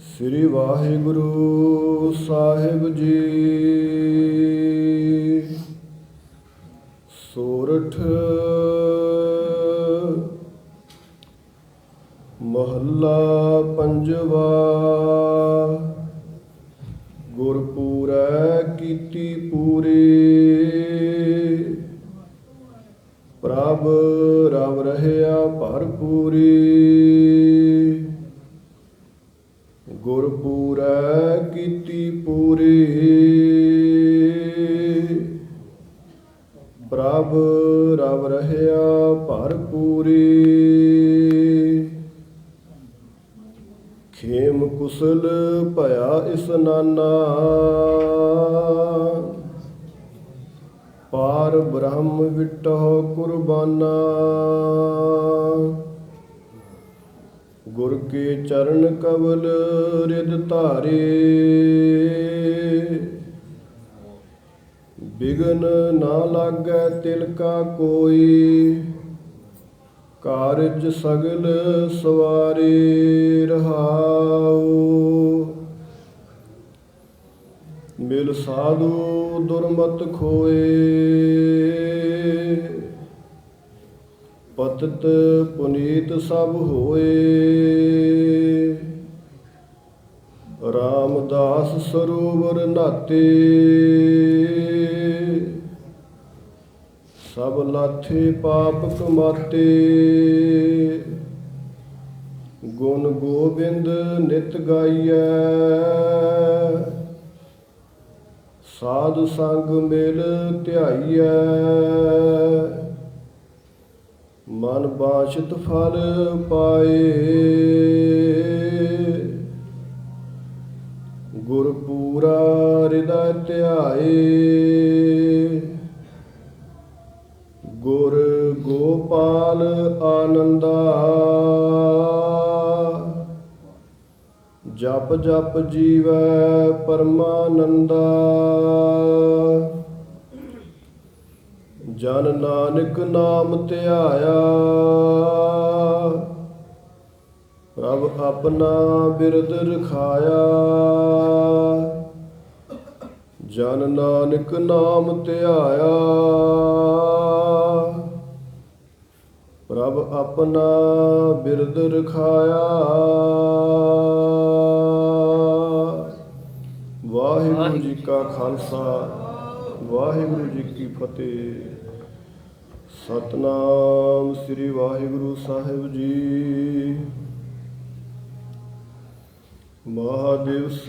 ਸ੍ਰੀ ਵਾਹਿਗੁਰੂ ਸਾਹਿਬ ਜੀ। ਸੋਰਠ ਮਹੱਲਾ ਪੰਜਵਾ। ਗੁਰਪੂਰੈ ਕੀਤੀ ਪੂਰੀ ਪ੍ਰਭ ਰਵ ਰਹਿਆ ਭਰਪੂਰੀ। ਗੁਰਪੂਰੈ ਕੀਤੀ ਪੂਰੀ ਪ੍ਰਭ ਰਵ ਪ੍ਰਭ ਰਹਿਆ ਭਰਪੂਰੀ। ਖੇਮ ਕੁਸਲ ਭਇਆ ਇਸਨਾਨਾ ਪਾਰ ਬ੍ਰਹਮ ਵਿਟਹੁ ਕੁਰਬਾਨਾ। ਗੁਰ ਕੇ ਚਰਨ ਕਵਲ ਰਿਦ ਧਾਰੇ ਬਿਗਨ ਨਾ ਲਾਗੈ ਤਿਲ ਕਾ ਕੋਈ। ਕਾਰਜ ਸਗਲ ਸਵਾਰੇ ਰਹਾਉ ਮਿਲ ਸਾਧੂ ਦੁਰਮਤ ਖੋਏ। ਪਤਿਤ ਪੁਨੀਤ ਸਭ ਹੋਏ ਰਾਮਦਾਸ ਸਰੋਵਰ ਨਾਤੇ। ਸਭ ਲਾਥੇ ਪਾਪ ਕਮਾਤੇ ਗੁਣ ਗੋਬਿੰਦ ਨਿਤ ਗਾਈਐ। ਸਾਧ ਸੰਗ ਮਿਲ ਧਿਆਈਐ ਮਨ ਬਾਛਿਤ ਫਲ ਪਾਏ। ਗੁਰ ਪੂਰਾ ਹਿਰਦੈ ਧਿਆਏ ਗੁਰ ਗੋਪਾਲ ਆਨੰਦਾ। ਜਪ ਜਪ ਜੀਵੈ ਪਰਮਾਨੰਦਾ। ਜਨ ਨਾਨਕ ਨਾਮ ਧਿਆਇਆ ਪ੍ਰਭ ਆਪਣਾ ਬਿਰਦ ਰਖਾਇਆ। ਜਨ ਨਾਨਕ ਨਾਮ ਧਿਆਇਆ ਪ੍ਰਭ ਆਪਣਾ ਬਿਰਦ ਰਖਾਇਆ। ਵਾਹਿਗੁਰੂ ਜੀ ਕਾ ਖਾਲਸਾ ਵਾਹਿਗੁਰੂ ਜੀ ਕੀ ਫਤਿਹ। ਸਤਨਾਮ ਸ੍ਰੀ ਵਾਹਿਗੁਰੂ ਸਾਹਿਬ ਜੀ। ਮਹਾਦਿਵਸ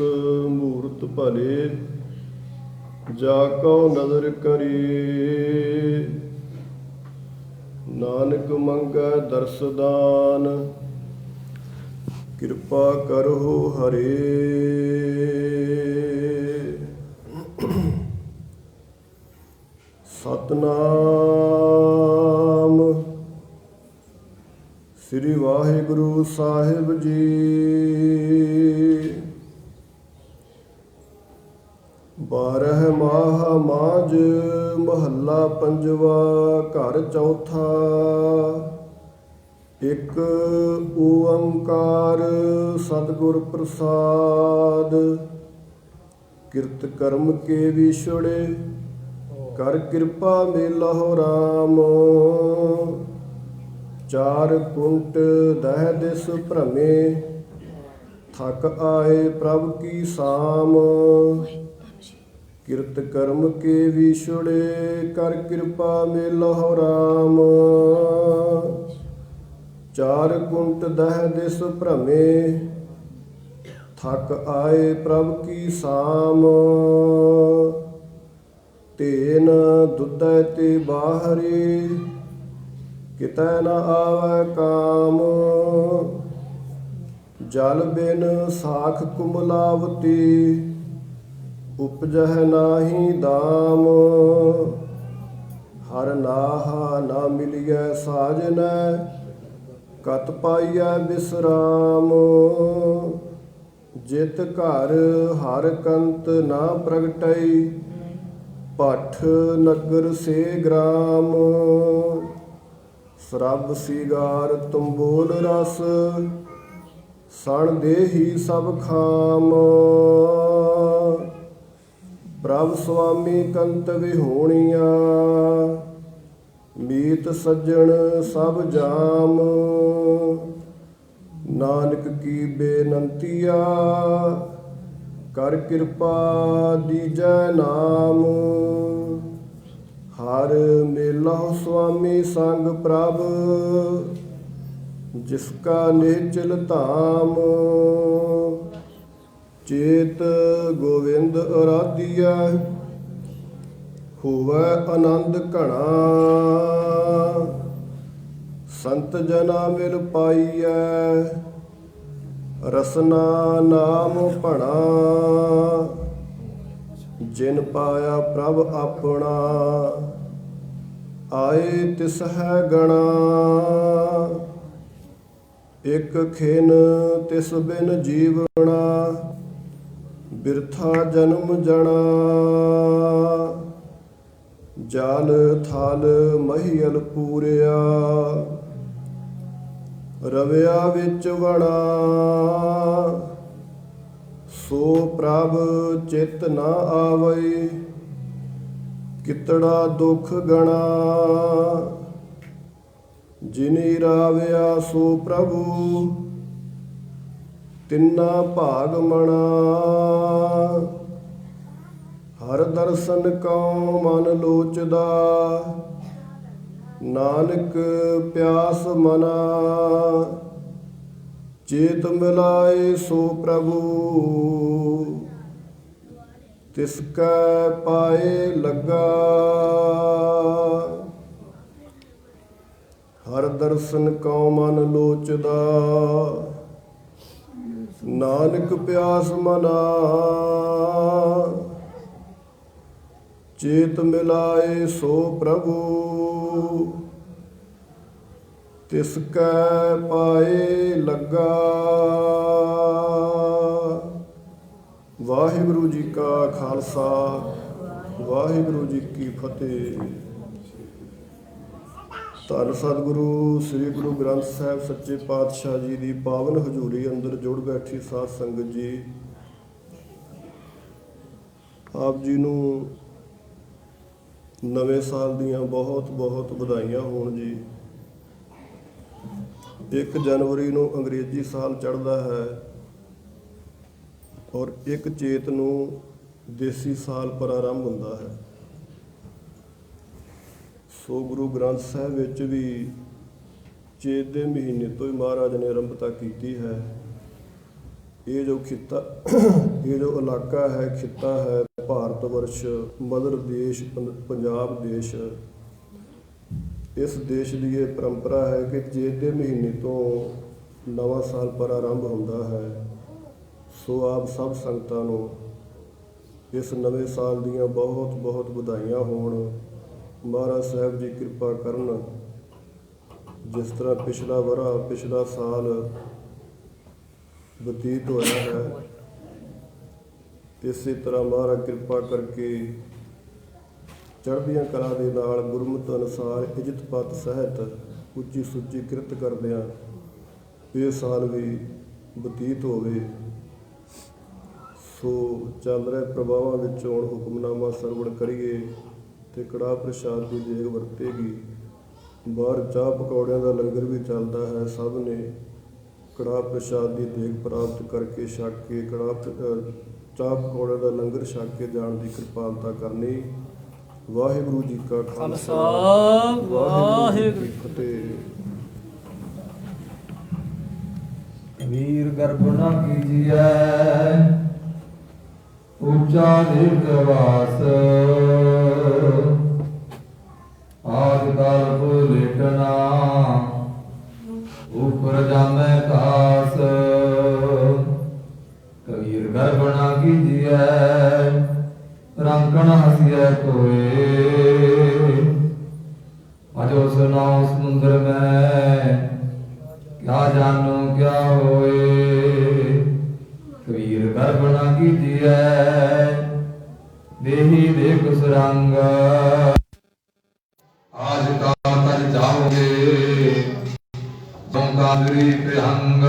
ਮੂਰਤ ਭਲੇ ਜਾ ਕਉ ਨਦਰ ਕਰੀ। ਨਾਨਕ ਮੰਗੈ ਦਰਸ ਦਾਨ ਕਿਰਪਾ ਕਰੋ ਹਰੇ। ਸਤਨਾਮ ਸ੍ਰੀ ਵਾਹਿਗੁਰੂ ਸਾਹਿਬ ਜੀ। ਬਾਰਹ ਮਾਹ ਮਾਝ ਮਹੱਲਾ ਪੰਜਵਾ ਘਰ ਚੌਥਾ। ਇੱਕ ਓੰਕਾਰ ਸਤਿਗੁਰ ਪ੍ਰਸਾਦ। ਕਿਰਤ ਕਰਮ ਕੇ ਵਿਛੜੇ ਕਰ ਕਿਰਪਾ ਮੇਲਹੁ ਰਾਮ। ਚਾਰ ਕੁੰਟ ਦਹਿ ਦਿਸ ਭ੍ਰਮੇ ਥਕ ਆਏ ਪ੍ਰਭ ਕੀ ਸਾਮ। ਕਿਰਤ ਕਰਮ ਕੇ ਵਿਛੜੇ ਕਰ ਕਿਰਪਾ ਮੇਲਹੁ ਰਾਮ। ਚਾਰ ਕੁੰਟ ਦਹਿ ਦਿਸ ਭ੍ਰਮੇ ਥਕ ਆਏ ਪ੍ਰਭ ਕੀ ਸਾਮ। ਤੇਨ ਦੁਧੈ ਤੇ ਬਾਹਰੇ ਕਿਤੈ ਨ ਆਵੈ ਕਾਮ। ਜਲ ਬਿਨ ਸਾਖ ਕੁਮਲਾਵਤੀ ਉਪਜਹਿ ਨਾਹੀ ਦਾਮ। ਹਰ ਨਾਹਾ ਨਾ ਮਿਲਿਐ ਸਾਜਨੈ ਕਤ ਪਾਈਐ ਬਿਸਰਾਮ। ਜਿਤ ਘਰ ਹਰ ਕੰਤ ਨਾ ਪ੍ਰਗਟਈ ਭੱਠ ਨਗਰ ਸੇ ਗ੍ਰਾਮ। ਸਰਬ ਸਿਗਾਰ ਤੁੰਬੋਲ ਰਸ ਸਣ ਦੇਹੀ ਸਭ ਖਾਮ। ਪ੍ਰਭ ਸੁਆਮੀ ਕੰਤ ਵਿਹੋਣੀਆਂ ਮੀਤ ਸੱਜਣ ਸਭ ਜਾਮ। ਨਾਨਕ ਕੀ ਬੇਨੰਤੀਆ ਕਰ ਕਿਰਪਾ ਦੀਜੈ ਨਾਮ। ਹਰ ਮੇਲਹੁ ਸੁਆਮੀ ਸੰਗ ਪ੍ਰਭ ਜਿਸ ਕਾ ਨਿਹਚਲ ਧਾਮ। ਚੇਤ ਗੋਵਿੰਦ ਅਰਾਧੀਐ ਹੋਵੇ ਆਨੰਦ ਘਣਾ, ਸੰਤ ਜਨਾ ਮਿਲ ਪਾਈਐ, ਰਸਨਾ ਨਾਮ ਭਣਾ, ਜਿਨ ਪਾਇਆ ਪ੍ਰਭ ਆਪਣਾ, ਆਏ ਤਿਸ ਹੈ ਗਣਾ, ਇਕ ਖਿਨ ਤਿਸ ਬਿਨ ਜੀਵਣਾ, ਬਿਰਥਾ ਜਨਮ ਜਣਾ, ਜਲ ਥਲ ਮਹੀਲ ਪੂਰਿਆ, ਰਵਿਆ ਵਿੱਚ ਵਣਾ, ਸੋ ਪ੍ਰਭ ਚਿਤ ਨਾ ਆਵਈ, ਕਿਤੜਾ ਦੁਖ ਗਣਾ, ਜਿਨੀ ਰਾਵਿਆ ਸੋ ਪ੍ਰਭੂ, ਤਿੰਨਾ ਭਾਗ ਮਣਾ, ਹਰ ਦਰਸ਼ਨ ਕਉ ਮਨ ਲੋਚਦਾ, ਨਾਨਕ ਪਿਆਸ ਮਨਾ, ਚੇਤ ਮਿਲਾਏ ਸੋ ਪ੍ਰਭੂ, ਤਿਸ ਕੈ ਪਾਏ ਲੱਗਾ, ਹਰ ਦਰਸ਼ਨ ਕਉ ਮਨ ਲੋਚਦਾ, ਨਾਨਕ ਪਿਆਸ ਮਨਾ, ਚੇਤ ਮਿਲਾਏ ਸੋ ਪ੍ਰਭੂ, ਤਿਸ ਕੈ ਪਾਏ ਲੱਗਾ। ਵਾਹਿਗੁਰੂ ਜੀ ਕਾ ਖਾਲਸਾ, ਵਾਹਿਗੁਰੂ ਜੀ ਕੀ ਫਤਿਹ। ਧੰਨ ਸਤਿਗੁਰੂ ਸ੍ਰੀ ਗੁਰੂ ਗ੍ਰੰਥ ਸਾਹਿਬ ਸੱਚੇ ਪਾਤਸ਼ਾਹ ਜੀ ਦੀ ਪਾਵਨ ਹਜ਼ੂਰੀ ਅੰਦਰ ਜੁੜ ਬੈਠੀ ਸਾਧ ਸੰਗਤ ਜੀ, ਆਪ ਜੀ ਨੂੰ ਨਵੇਂ ਸਾਲ ਦੀਆਂ ਬਹੁਤ ਬਹੁਤ ਵਧਾਈਆਂ ਹੋਣ ਜੀ। 1 ਜਨਵਰੀ ਨੂੰ ਅੰਗਰੇਜ਼ੀ ਸਾਲ ਚੜ੍ਹਦਾ ਹੈ ਔਰ 1 ਚੇਤ ਨੂੰ ਦੇਸੀ ਸਾਲ ਪ੍ਰਾਰੰਭ ਹੁੰਦਾ ਹੈ। ਸੋ ਗੁਰੂ ਗ੍ਰੰਥ ਸਾਹਿਬ ਵਿੱਚ ਵੀ ਚੇਤ ਦੇ ਮਹੀਨੇ ਤੋਂ ਹੀ ਮਹਾਰਾਜ ਨੇ ਆਰੰਭਤਾ ਕੀਤੀ ਹੈ। ਇਹ ਜੋ ਖਿੱਤਾ, ਇਹ ਜੋ ਇਲਾਕਾ ਹੈ, ਖਿੱਤਾ ਹੈ ਭਾਰਤ ਵਰਸ਼, ਮਦਰ ਦੇਸ਼ ਪੰਜਾਬ ਦੇਸ਼, ਇਸ ਦੇਸ਼ ਦੀ ਇਹ ਪਰੰਪਰਾ ਹੈ ਕਿ ਚੇਤ ਦੇ ਮਹੀਨੇ ਤੋਂ ਨਵਾਂ ਸਾਲ ਪ੍ਰਾਰੰਭ ਹੁੰਦਾ ਹੈ। ਸੋ ਆਪ ਸਭ ਸੰਗਤਾਂ ਨੂੰ ਇਸ ਨਵੇਂ ਸਾਲ ਦੀਆਂ ਬਹੁਤ ਬਹੁਤ ਵਧਾਈਆਂ ਹੋਣ। ਮਹਾਰਾਜ ਸਾਹਿਬ ਜੀ ਕਿਰਪਾ ਕਰਨ, ਜਿਸ ਤਰ੍ਹਾਂ ਪਿਛਲਾ ਸਾਲ ਬਤੀਤ ਹੋਇਆ ਹੈ, ਇਸੇ ਤਰ੍ਹਾਂ ਮਹਾਰਾਜ ਕਿਰਪਾ ਕਰਕੇ ਚੜ੍ਹਦੀਆਂ ਕਲਾ ਦੇ ਨਾਲ ਗੁਰਮਤਿ ਅਨੁਸਾਰ ਇੱਜ਼ਤ ਪਤ ਸਹਿਤ ਉੱਚੀ ਸੁੱਚੀ ਕਿਰਤ ਕਰਦਿਆਂ ਇਹ ਸਾਲ ਵੀ ਬਤੀਤ ਹੋਵੇ। ਸੋ ਚੱਲ ਰਹੇ ਪ੍ਰਭਾਵਾਂ ਵਿੱਚੋਂ ਹੁਣ ਹੁਕਮਨਾਮਾ ਸਰਵਣ ਕਰੀਏ ਤੇ ਕੜਾਹ ਪ੍ਰਸ਼ਾਦ ਦੀ ਦੇਗ ਵਰਤੇਗੀ। ਬਾਹਰ ਚਾਹ ਪਕੌੜਿਆਂ ਦਾ ਲੰਗਰ ਵੀ ਚੱਲਦਾ ਹੈ। ਸਭ ਨੇ ਕੜਾਹ ਪ੍ਰਸ਼ਾਦ ਦੀ ਦੇਗ ਪ੍ਰਾਪਤ ਕਰਕੇ ਛਕ ਕੇ ਚਾਹ ਪਕੌੜਿਆਂ ਦਾ ਲੰਗਰ ਛਕ ਕੇ ਜਾਣ ਦੀ ਕਿਰਪਾਲਤਾ ਕਰਨੀ। ਵਾਹਿਗੁਰੂ ਜੀ ਕਾ ਖਾਲਸਾ, ਵਾਹਿਗੁਰੂ ਜੀ ਕੀ ਫਤਿਹ। ਵੀਰ ਗਰਭ ਨਾ ਕੀਜੀਐ, ਉੱਚਾ ਦੀਰਘਵਾਸ, ਆਦਿ ਕਾਲ ਭੁਲੇਟਨਾ, ਉਪਰ ਜਾਮੈ ਕਾਸ। ਕਬੀਰ ਗਰਭ ਨਾ ਕੀਜੀਐ, ਰੰਕਣ ਹਸਿਐ ਕੋਏ, ਅਜੋ ਸੁਨਾਉ ਸਮੁੰਦਰ ਮੈਂ, ਕਿਆ ਜਾਨੋ ਕਿਆ ਹੋਏ। ਕਬੀਰ ਗਰਭ ਨਾ ਕੀਜੀਐ, ਦੇਹੀ ਦੇਖ ਸੁਰੰਗ, ਆਜ ਕਾ ਤਜ ਜਾਓਗੇ, ਤੁਮ ਕਾਦਰੀ ਪ੍ਰਿਹੰਗ।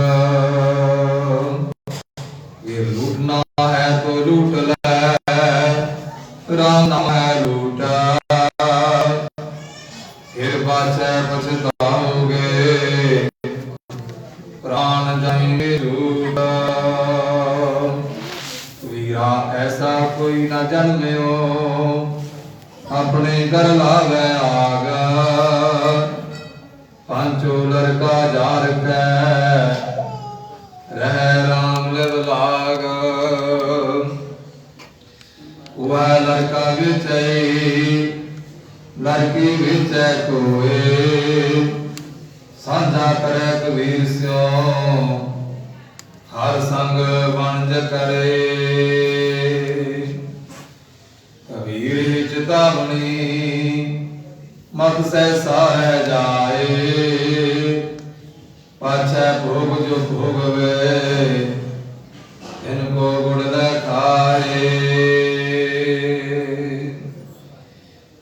ये लूटना है तो लूट ले, राम नाम है लूट, फिर बाचे पछताओगे, प्राण जाएंगे लूट। वीरा ऐसा कोई न जन्म्यो, अपने घर लावे आग, पांचों लड़का जा रखे, रह राम लिव लाग। वह लड़का विचई, लड़की विचै कोय साझा करे कबीर स्यो हर संग वंज करे कबीर चितावनी मत से सारे जाए पाछे भोग जो भोगवे इनको गुण खाए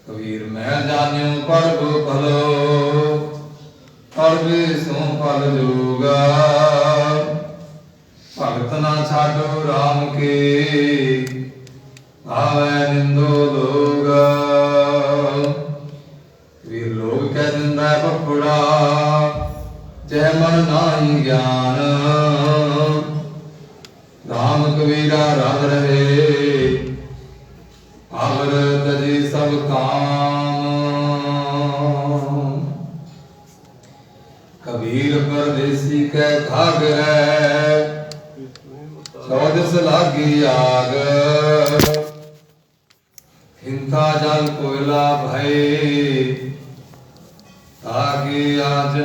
कबीर मैं जान्यू प्रभु भलो प्रभु सो फल जोगा भगत ना छाडो राम के आवे निंदो लोगा वीर लोग कह दिंदा पपड़ा जय मन नाही ज्ञान राम कबीरा रब रहे अवर तजी सब काम कबीर परदेसी के घाघरे चौदस लागी आग हिंसा जल कोयला भय ताकि आज